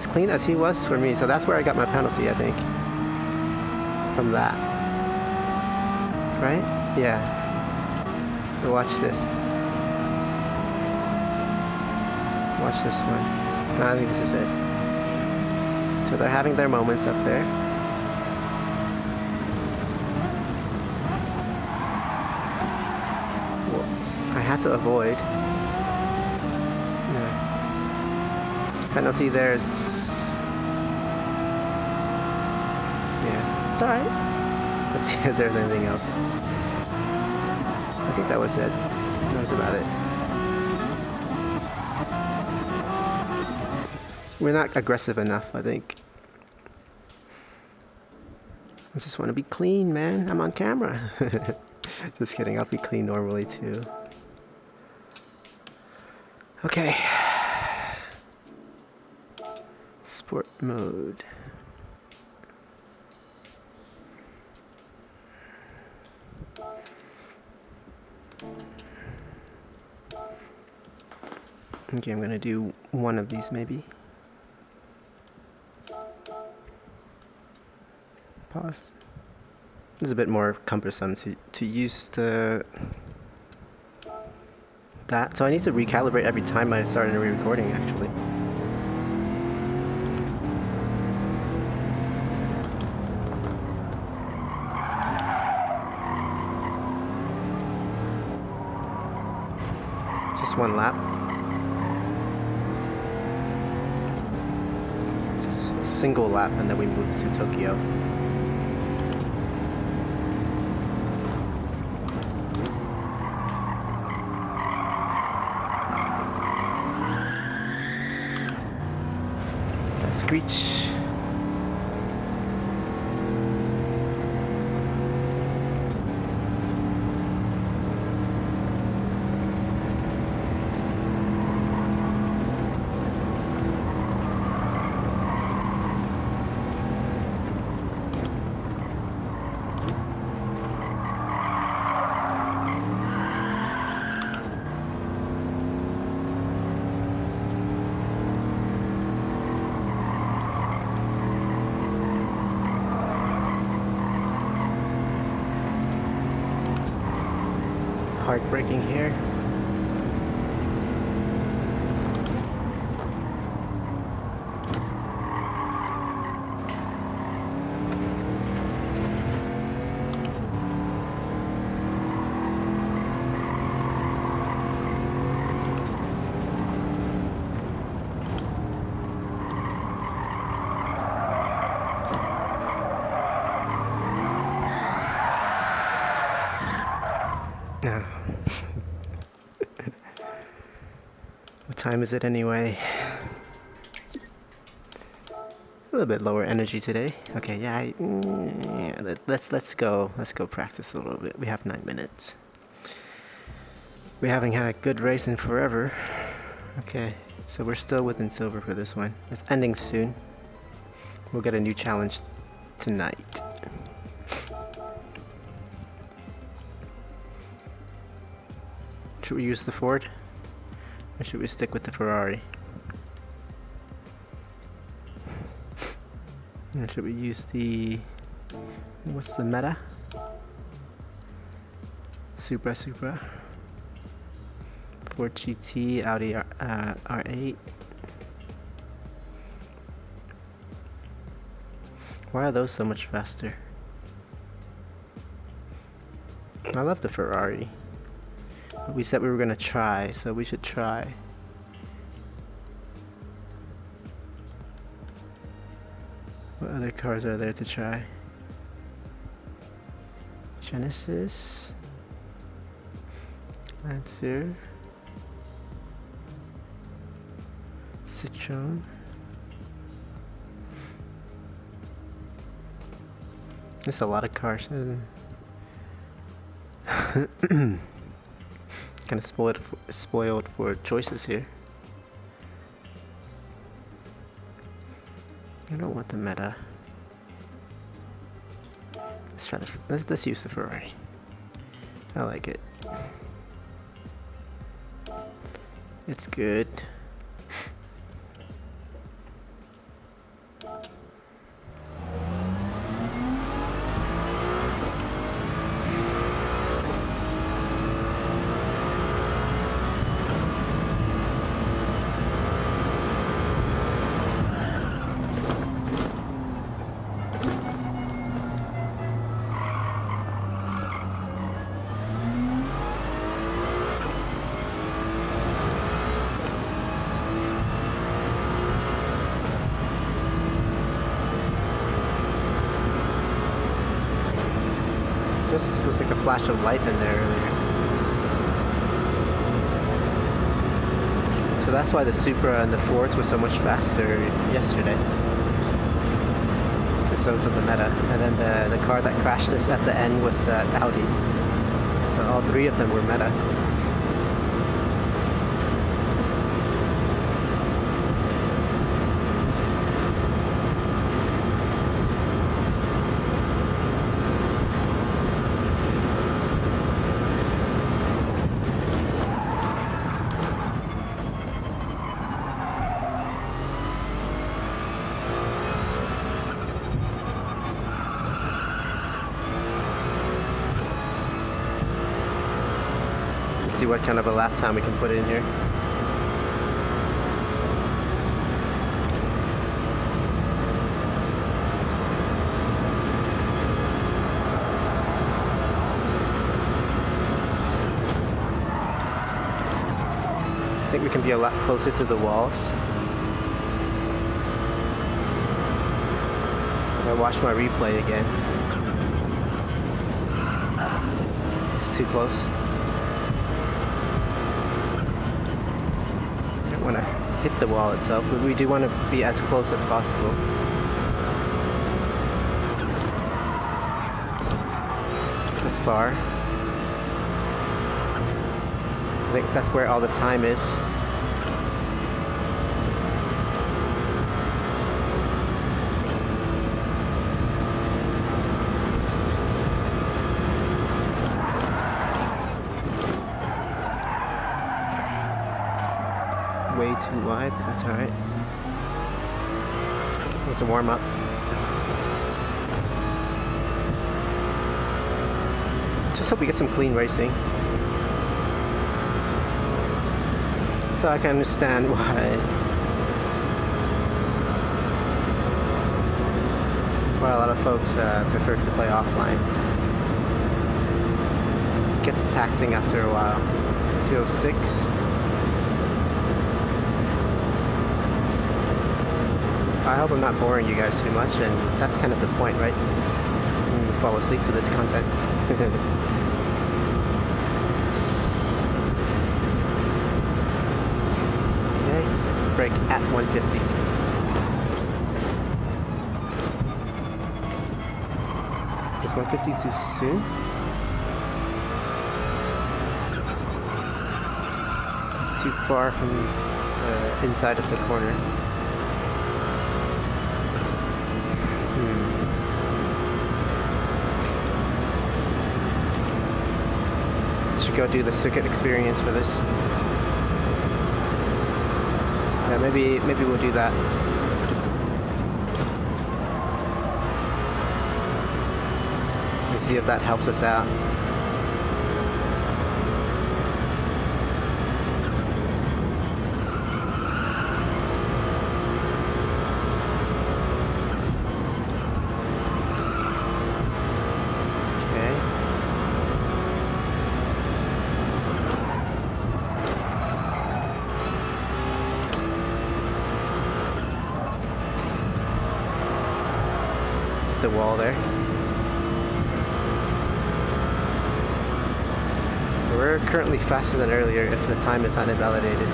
clean as he was for me, so that's where I got my penalty, I think. From that, right? Yeah. So watch this. Watch this one. No, I think this is it. So they're having their moments up there. Well, I had to avoid. Yeah. Penalty there's... Yeah, it's alright. Let's see if there's anything else. I think that was it. That was about it. We're not aggressive enough, I think. I just want to be clean, man. I'm on camera. Just kidding, I'll be clean normally too. Okay. Sport mode. Okay, I'm gonna do one of these maybe. Pause. This is a bit more cumbersome to use that. So I need to recalibrate every time I start a re-recording actually. Just one lap. Just a single lap and then we move to Tokyo. That screech. Heartbreaking here. No. What time is it anyway? A little bit lower energy today. Okay, yeah, yeah, let's go practice a little bit. We have 9 minutes. We haven't had a good race in forever. Okay, so we're still within silver for this one. It's ending soon. We'll get a new challenge tonight. Should we use the Ford? Or should we stick with the Ferrari? Or should we use the... what's the Meta? Supra. Ford GT, Audi R8. Why are those so much faster? I love the Ferrari. But we said we were gonna try, so we should try. What other cars are there to try? Genesis, Lancer, Citroen. There's a lot of cars. Kind of spoiled for choices here. I don't want the Meta. Let's use the Ferrari. I like it. It's good. This was like a flash of light in there earlier. So that's why the Supra and the Fords were so much faster yesterday. Because those are the Meta. And then the car that crashed us at the end was that Audi. So all three of them were Meta. see what kind of a lap time we can put in here. I think we can be a lot closer to the walls. I watch my replay again. It's too close. Don't want to hit the wall itself, but we do want to be as close as possible. As far. I think that's where all the time is. Way too wide, that's alright. It was a warm-up. Just hope we get some clean racing. So I can understand why a lot of folks prefer to play offline. It gets taxing after a while. 206. I hope I'm not boring you guys too much, and that's kind of the point, right? You fall asleep to this content. Okay, brake at 150. Is 150 too soon? It's too far from the inside of the corner. Should go do the circuit experience for this. Yeah, maybe we'll do that. And see if that helps us out. The wall there. We're currently faster than earlier if the time is not invalidated.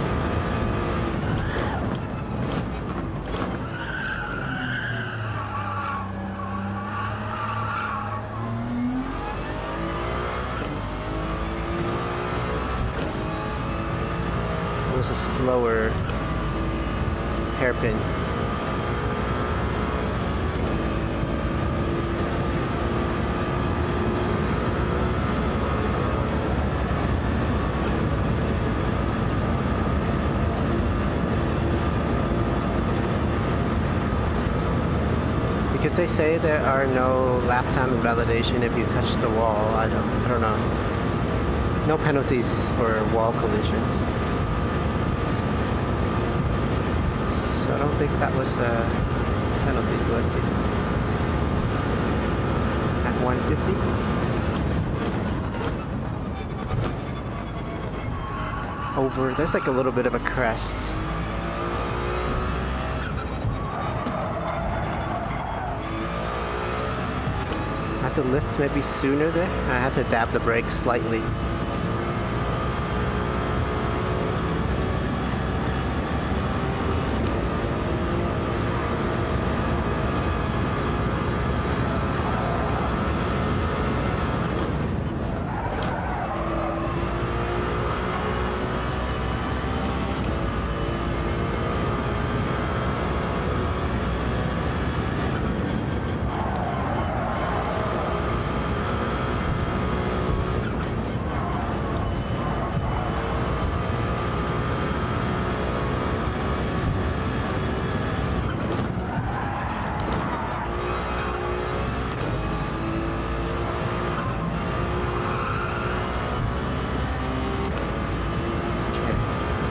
It was a slower hairpin. Because they say there are no lap time invalidation if you touch the wall. I don't know. No penalties for wall collisions. So I don't think that was a penalty. Let's see. At 150. Over, there's like a little bit of a crest. I have to lift maybe sooner there. I have to dab the brakes slightly.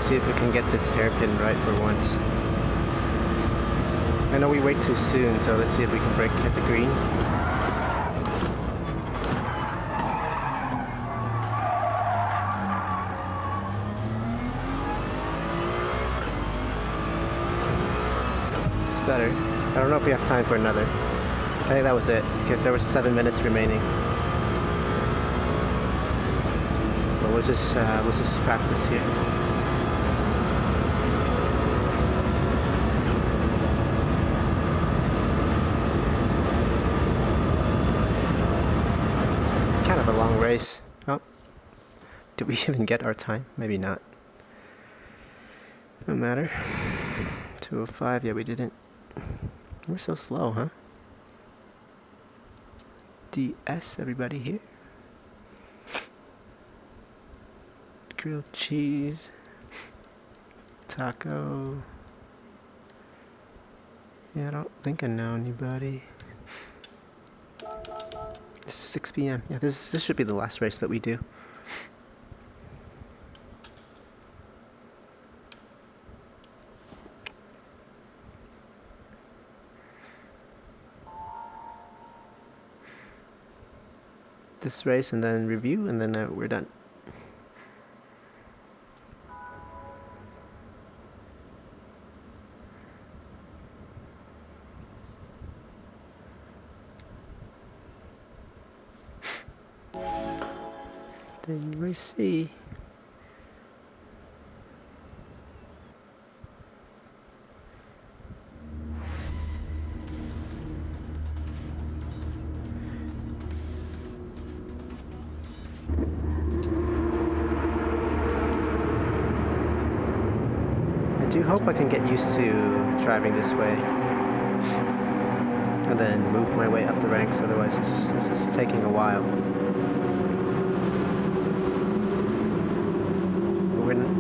see if we can get this hairpin right for once. I know we wait too soon, so let's see if we can get the green. It's better. I don't know if we have time for another. I think that was it, because there was 7 minutes remaining. But we'll just practice here. Kind of a long race. Oh, did we even get our time? Maybe not. No matter. 2:05. Yeah, we didn't. We're so slow, huh? DS, everybody here. Grilled cheese. Taco. Yeah, I don't think I know anybody. It's 6 p.m. Yeah, this should be the last race that we do. This race and then review, and then we're done. Then race C. I do hope I can get used to driving this way and then move my way up the ranks, otherwise this is taking a while.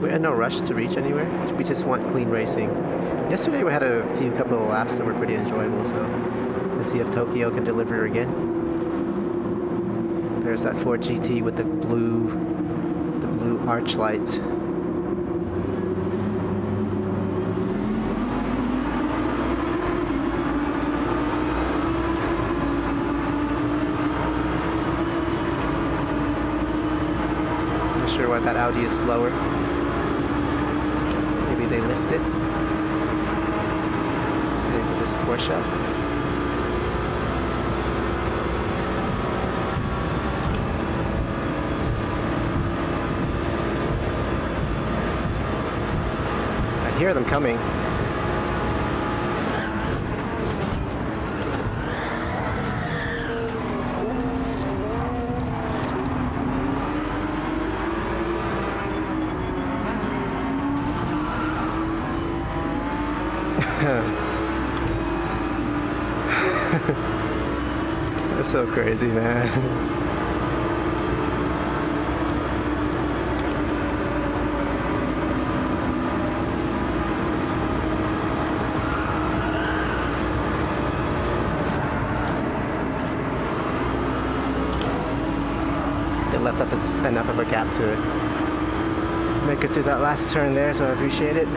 We're in no rush to reach anywhere. We just want clean racing. Yesterday we had a couple of laps that were pretty enjoyable, so let's see if Tokyo can deliver again. There's that Ford GT with the blue arch lights. Not sure why that Audi is slower. Maybe they lift it. Same with this Porsche. I hear them coming. That's so crazy, man. They left up enough of a gap to make it through that last turn there, so I appreciate it.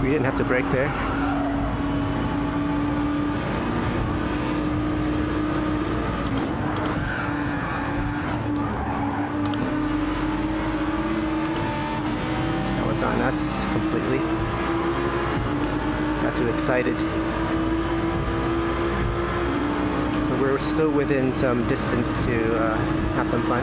We didn't have to brake there. That was on us completely. Got too excited. But we're still within some distance to have some fun.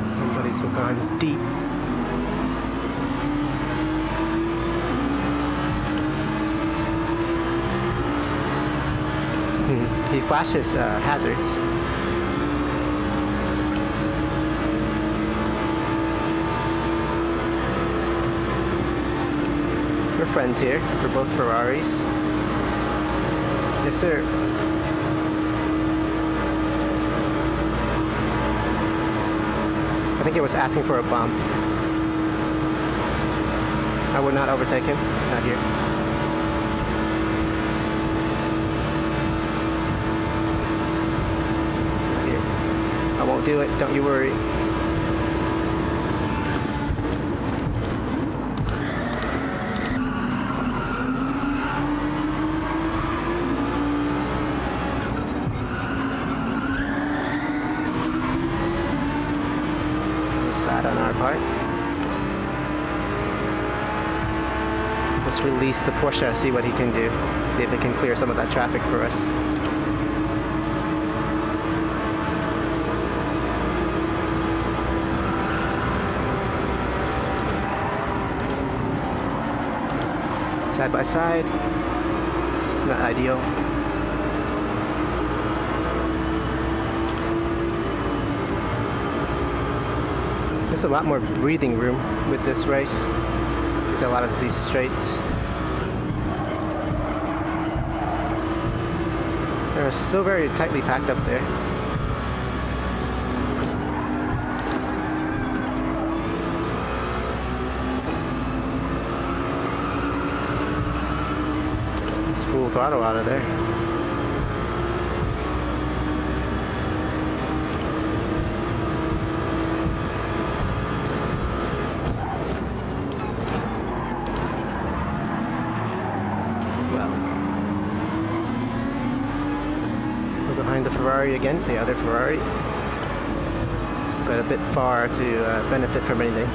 Somebody's gone deep. He flashes hazards. We're friends here. We're both Ferraris. Yes, sir. I think it was asking for a bump. I would not overtake him. Not here. Not here. I won't do it. Don't you worry. Bad on our part. Let's release the Porsche, see what he can do. See if it can clear some of that traffic for us. Side by side. Not ideal. There's a lot more breathing room with this race. There's a lot of these straights. They're still very tightly packed up there. It's full throttle out of there. The Ferrari again, the other Ferrari, but a bit far to benefit from anything.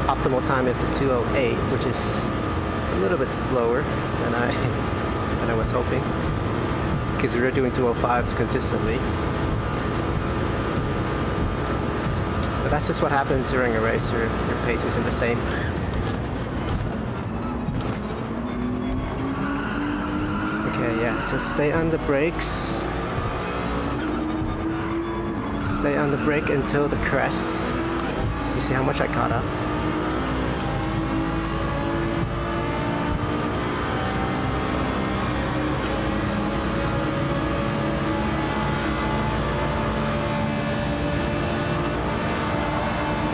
Optimal time is a 2:08, which is a little bit slower than I was hoping, because we were doing 2:05s consistently. But that's just what happens during a race. Your pace isn't the same. Okay, yeah. So stay on the brakes. Stay on the brake until the crest. You see how much I caught up?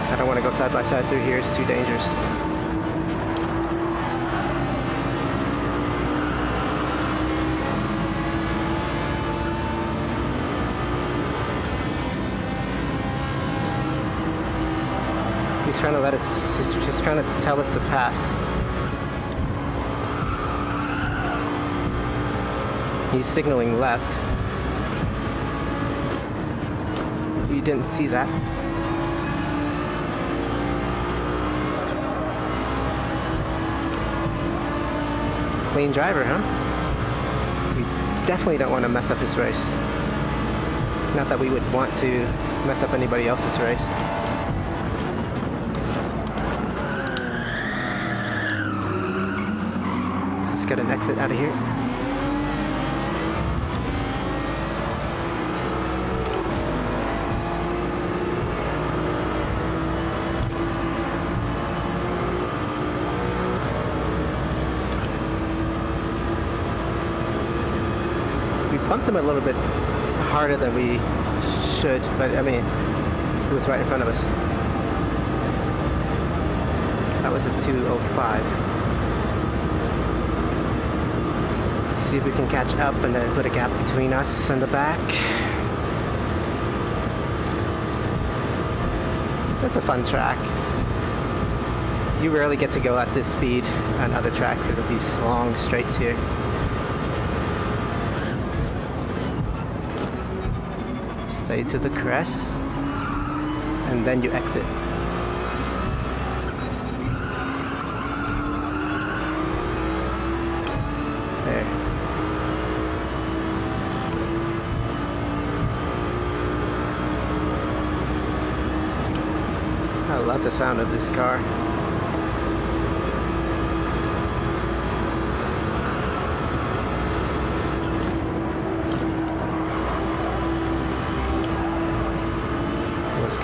I don't want to go side by side through here, it's too dangerous. He's trying to let us, he's just trying to tell us to pass. He's signaling left. You didn't see that. Clean driver, huh? We definitely don't want to mess up his race. Not that we would want to mess up anybody else's race. Let's just get an exit out of here. Bumped him a little bit harder than we should, but I mean, he was right in front of us. That was a 2:05. See if we can catch up and then put a gap between us and the back. That's a fun track. You rarely get to go at this speed on other tracks with these long straights here. Stay to the crest, and then you exit. There. I love the sound of this car.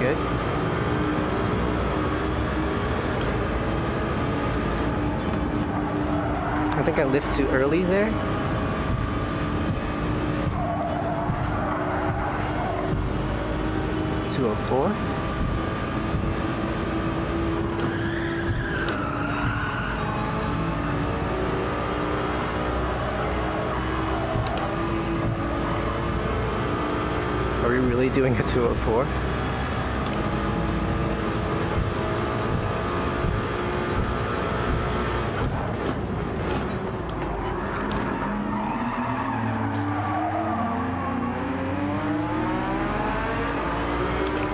good. I think I lifted too early there. .204. Are we really doing a 204?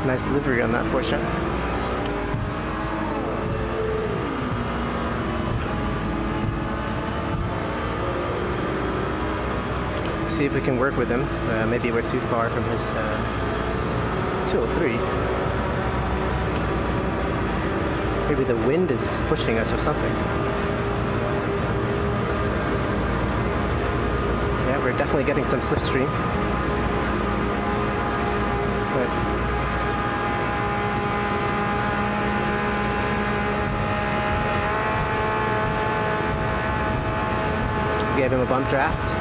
Nice livery on that Porsche. See if we can work with him. Maybe we're too far from his 203. Maybe the wind is pushing us or something. Yeah, we're definitely getting some slipstream. But gave him a bump draft.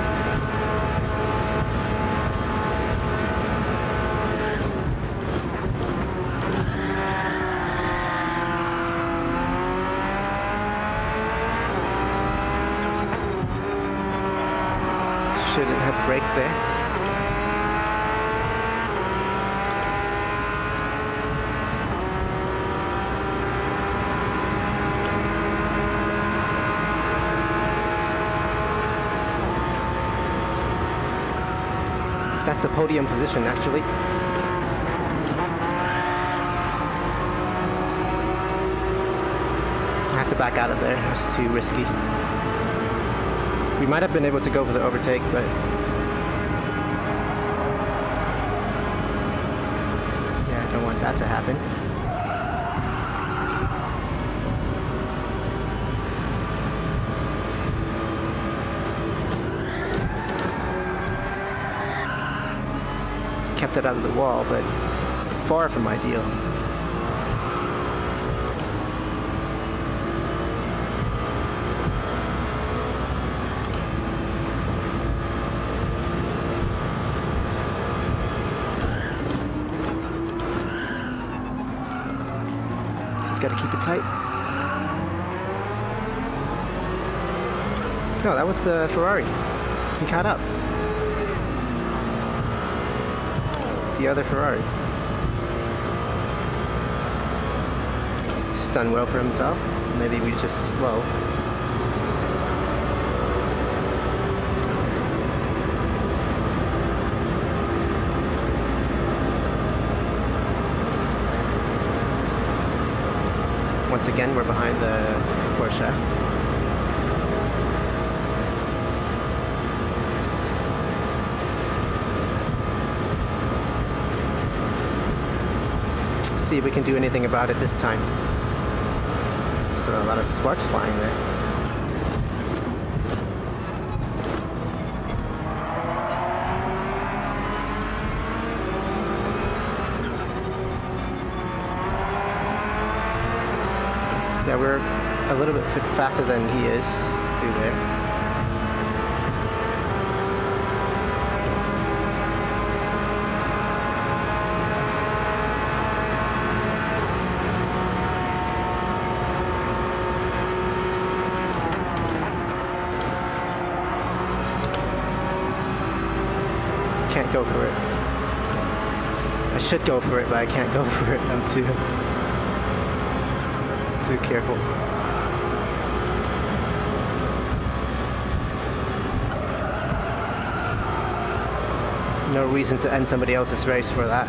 Shouldn't have braked there. That's the podium position, actually. I have to back out of there. It's too risky. We might have been able to go for the overtake, but yeah, I don't want that to happen. Kept it out of the wall, but far from ideal. Just gotta keep it tight. No, that was the Ferrari. He caught up. The other Ferrari. He's done well for himself. Maybe we're just slow. Once again, we're behind the Porsche. See if we can do anything about it this time. So a lot of sparks flying there. Yeah, we're a little bit faster than he is through there. Can't go for it. I should go for it, but I can't go for it. I'm too careful. No reason to end somebody else's race for that.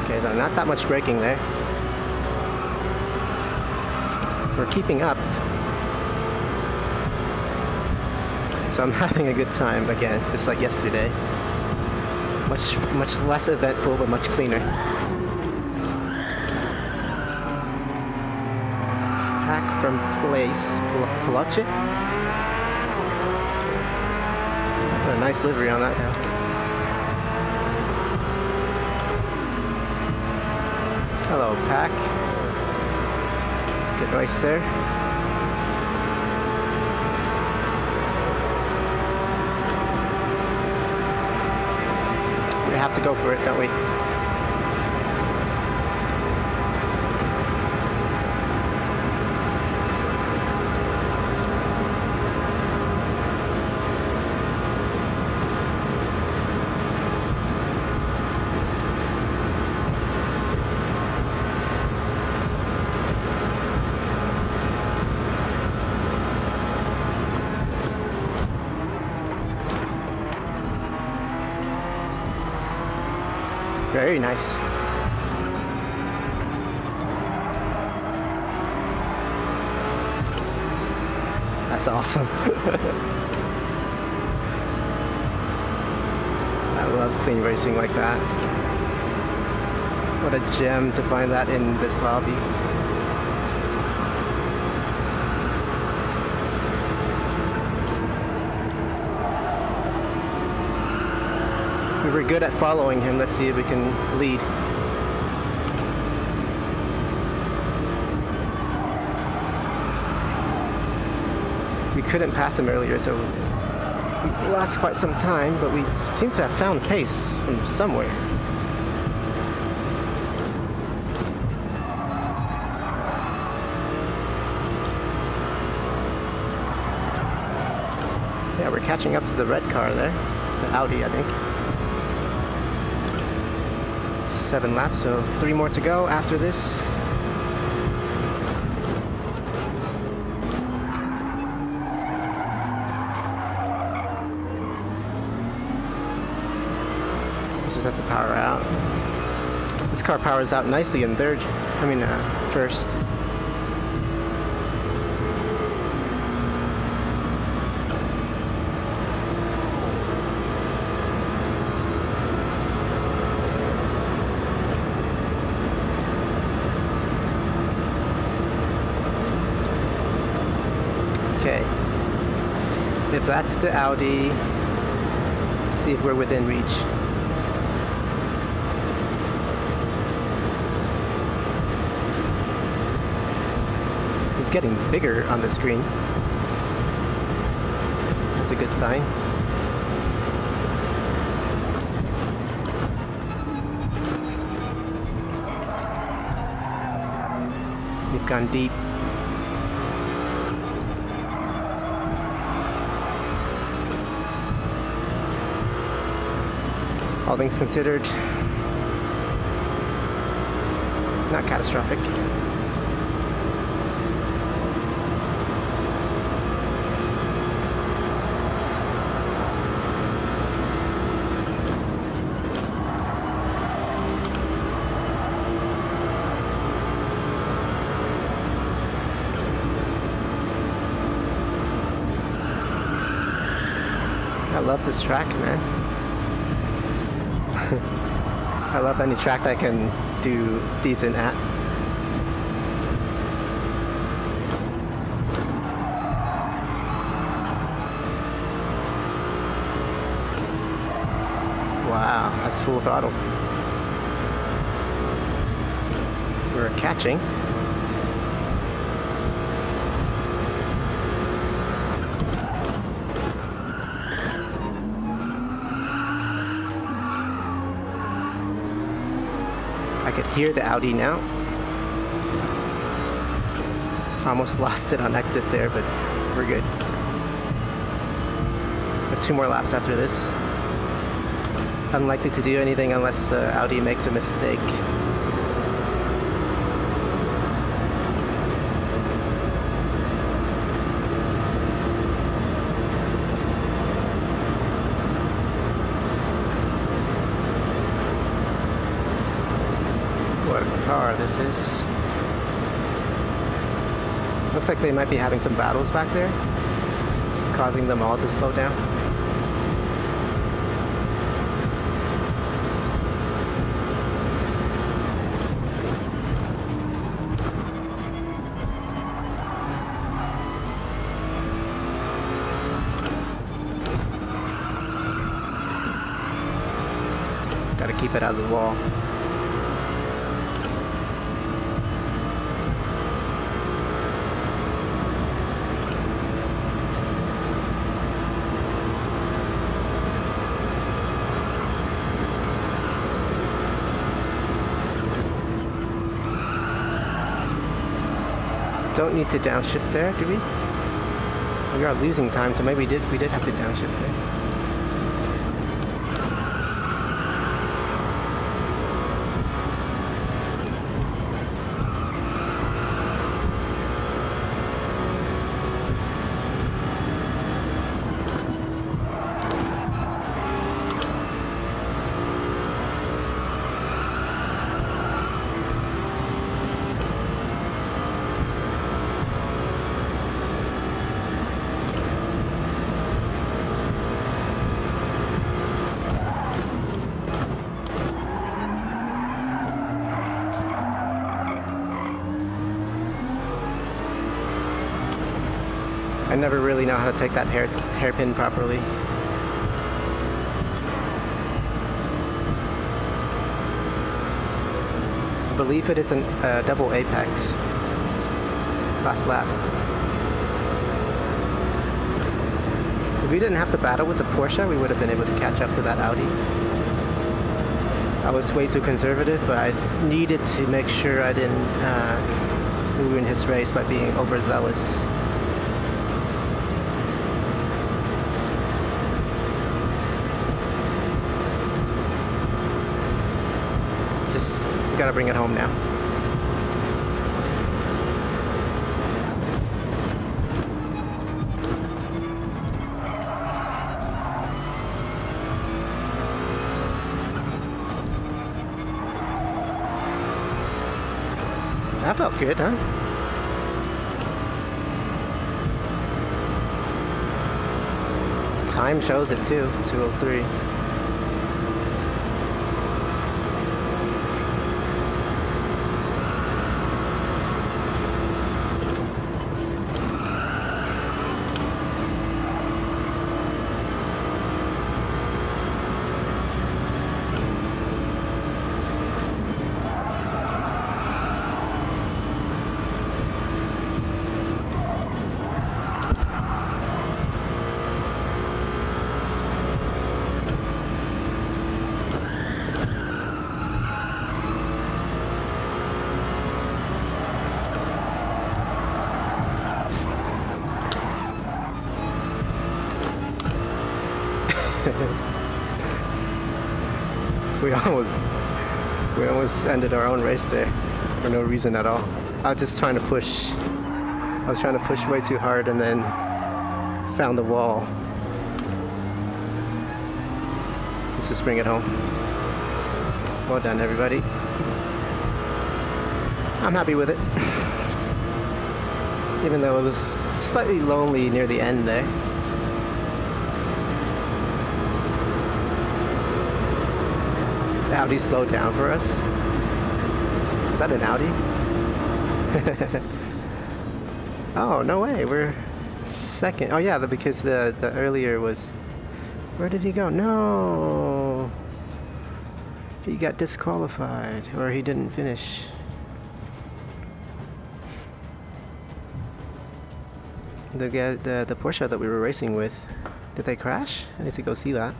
Okay, though, not that much braking there. We're keeping up. So I'm having a good time again, just like yesterday. Much less eventful, but much cleaner. Pack from place, Poloche. A nice livery on that now. Hello, Pack. Good noise, sir. We have to go for it, don't we? Very nice. That's awesome. I love clean racing like that. What a gem to find that in this lobby. We were good at following him. Let's see if we can lead. We couldn't pass him earlier, so we lost quite some time, but we seem to have found pace from somewhere. Yeah, we're catching up to the red car there, the Audi, I think. 7 laps, so 3 more to go after this. This just has to power out. This car powers out nicely in third. First. Okay, if that's the Audi, see if we're within reach. It's getting bigger on the screen. That's a good sign. We've gone deep. All things considered, not catastrophic. I love this track, man. I love any track that I can do decent at. Wow, that's full throttle. We're catching. I could hear the Audi now. Almost lost it on exit there, but we're good. We have 2 more laps after this. Unlikely to do anything unless the Audi makes a mistake. What a car this is. Looks like they might be having some battles back there, causing them all to slow down. Gotta keep it out of the wall. don't need to downshift there, do we? We are losing time, so maybe we did have to downshift there. I never really know how to take that hairpin properly. I believe it is a double apex. Last lap. If we didn't have to battle with the Porsche, we would have been able to catch up to that Audi. I was way too conservative, but I needed to make sure I didn't ruin his race by being overzealous. Just gotta bring it home now. That felt good, huh? Time shows it too, 2:03. We almost ended our own race there for no reason at all. I was just trying to push. I was trying to push way too hard and then found the wall. Let's just bring it home. Well done, everybody. I'm happy with it. Even though it was slightly lonely near the end there. Audi slowed down for us. Is that an Audi? Oh, no way. We're second. Oh yeah, because the earlier was... Where did he go? No! He got disqualified, or he didn't finish. The Porsche that we were racing with, did they crash? I need to go see that.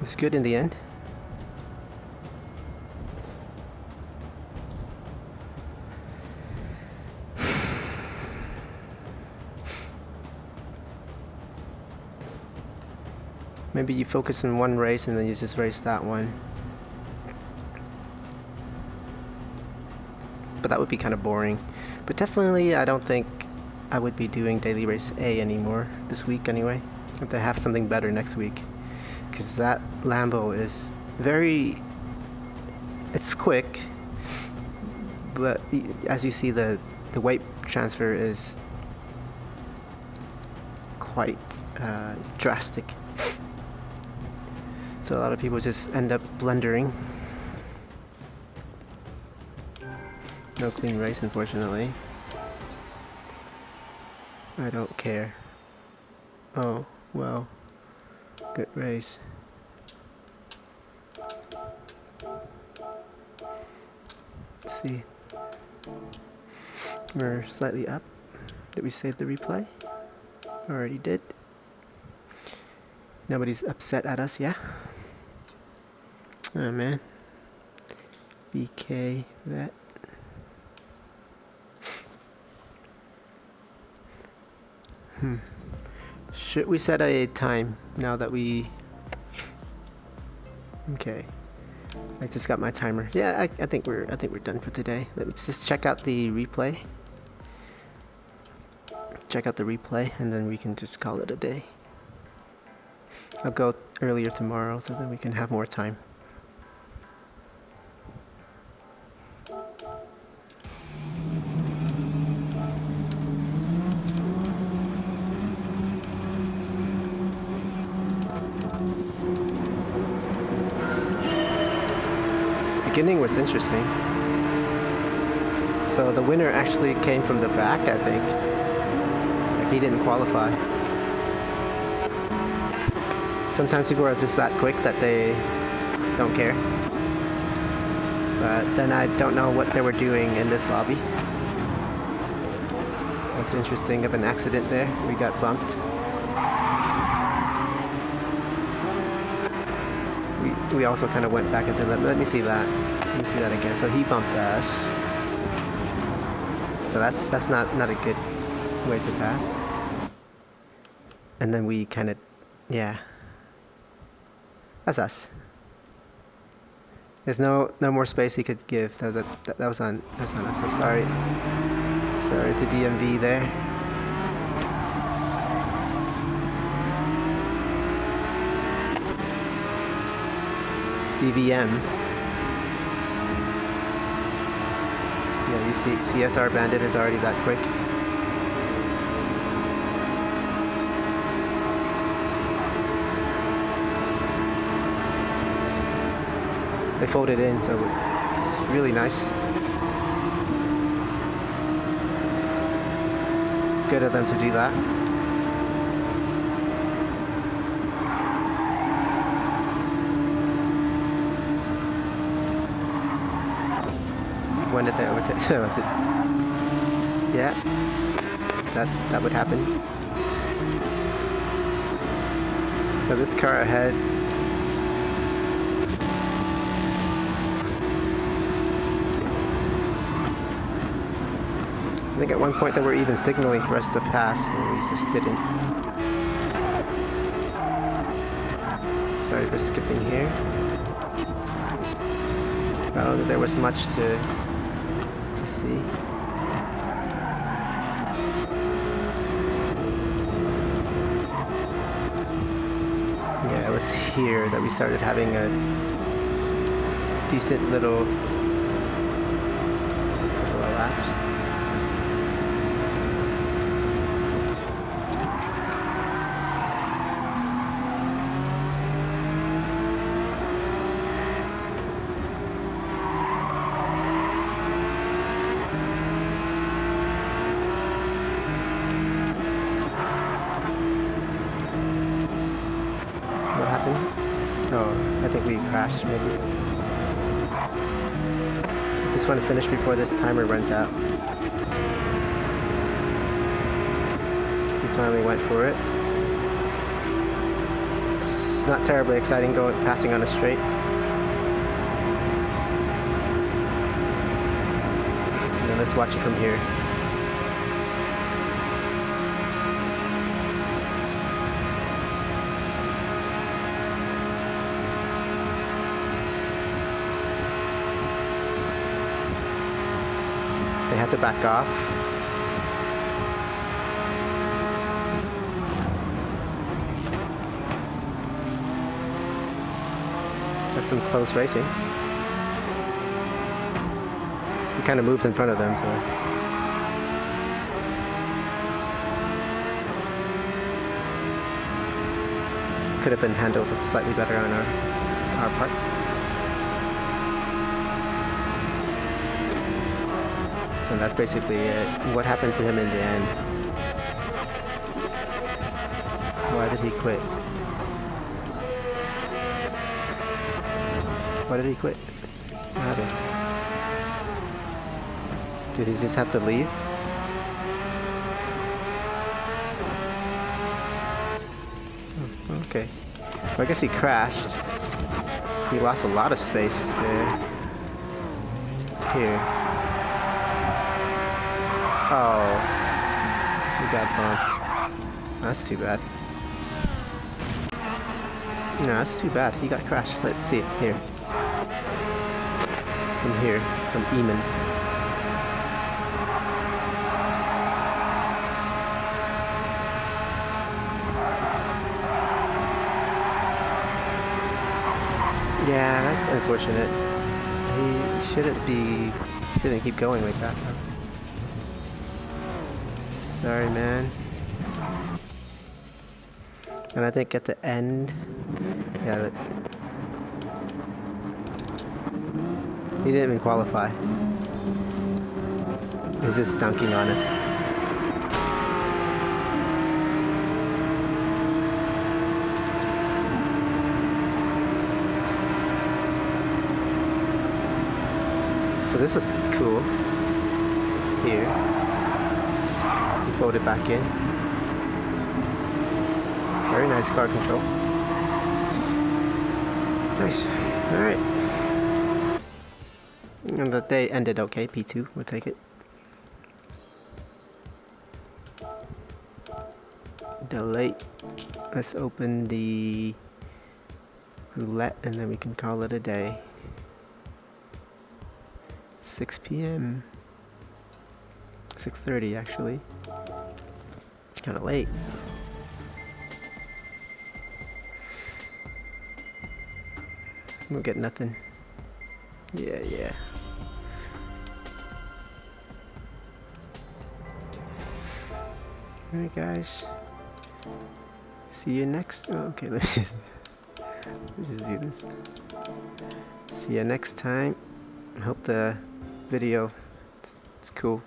It's good in the end. Maybe you focus on one race and then you just race that one. But that would be kind of boring. But definitely I don't think I would be doing daily race A anymore this week anyway. If they have something better next week. Because that Lambo is it's quick, but as you see the weight transfer is quite drastic. So a lot of people just end up blundering. No clean race, unfortunately. I don't care. Oh, well. Good race. Let's see. We're slightly up. Did we save the replay? Already did. Nobody's upset at us, yeah? Oh man. BK vet. Should we set a time now that we... Okay. I just got my timer. Yeah, I think we're done for today. Let me just check out the replay. Check out the replay and then we can just call it a day. I'll go earlier tomorrow so that we can have more time. Beginning was interesting. So the winner actually came from the back, I think. Like he didn't qualify. Sometimes people are just that quick that they don't care. But then I don't know what they were doing in this lobby. What's interesting of an accident there. We got bumped. We also kind of went back into that. Let me see that. Let me see that again. So he bumped us. So that's not a good way to pass. And then we kind of, yeah. That's us. There's no more space he could give. So that was on us. So sorry. Sorry to DMV there. DVM. Yeah, you see CSR Bandit is already that quick. They folded in, so it's really nice. Good of them to do that. When did they overtake? Yeah, that would happen. So this car ahead. I think at one point they were even signaling for us to pass, and we just didn't. Sorry for skipping here. I don't think there was much to see. Yeah, it was here that we started having a decent little couple of laps. Oh, I think we crashed maybe. I just want to finish before this timer runs out. We finally went for it. It's not terribly exciting passing on a straight. And then let's watch it from here. They had to back off. That's some close racing. We kind of moved in front of them, so. Could have been handled slightly better on our part. And that's basically it. What happened to him in the end? Why did he quit? Why did he quit? What happened? Did he just have to leave? Oh, okay. Well, I guess he crashed. He lost a lot of space there. Here. Oh. He got bumped. That's too bad. No, that's too bad. He got crashed. Let's see it. Here. From here. From Eamon. Yeah, that's unfortunate. He shouldn't keep going like that. Sorry, man. And I think at the end, yeah, he didn't even qualify. He's just dunking on us. So this was cool. Here. He folded back in. Very nice car control. Nice. Alright. And the day ended okay. P2. We'll take it. Delay. Let's open the roulette and then we can call it a day. 6 p.m. 6:30 actually. Kind of late. We'll get nothing. Yeah. Alright guys. See you next. Oh, okay, let's just do this. See you next time. I hope the video is cool.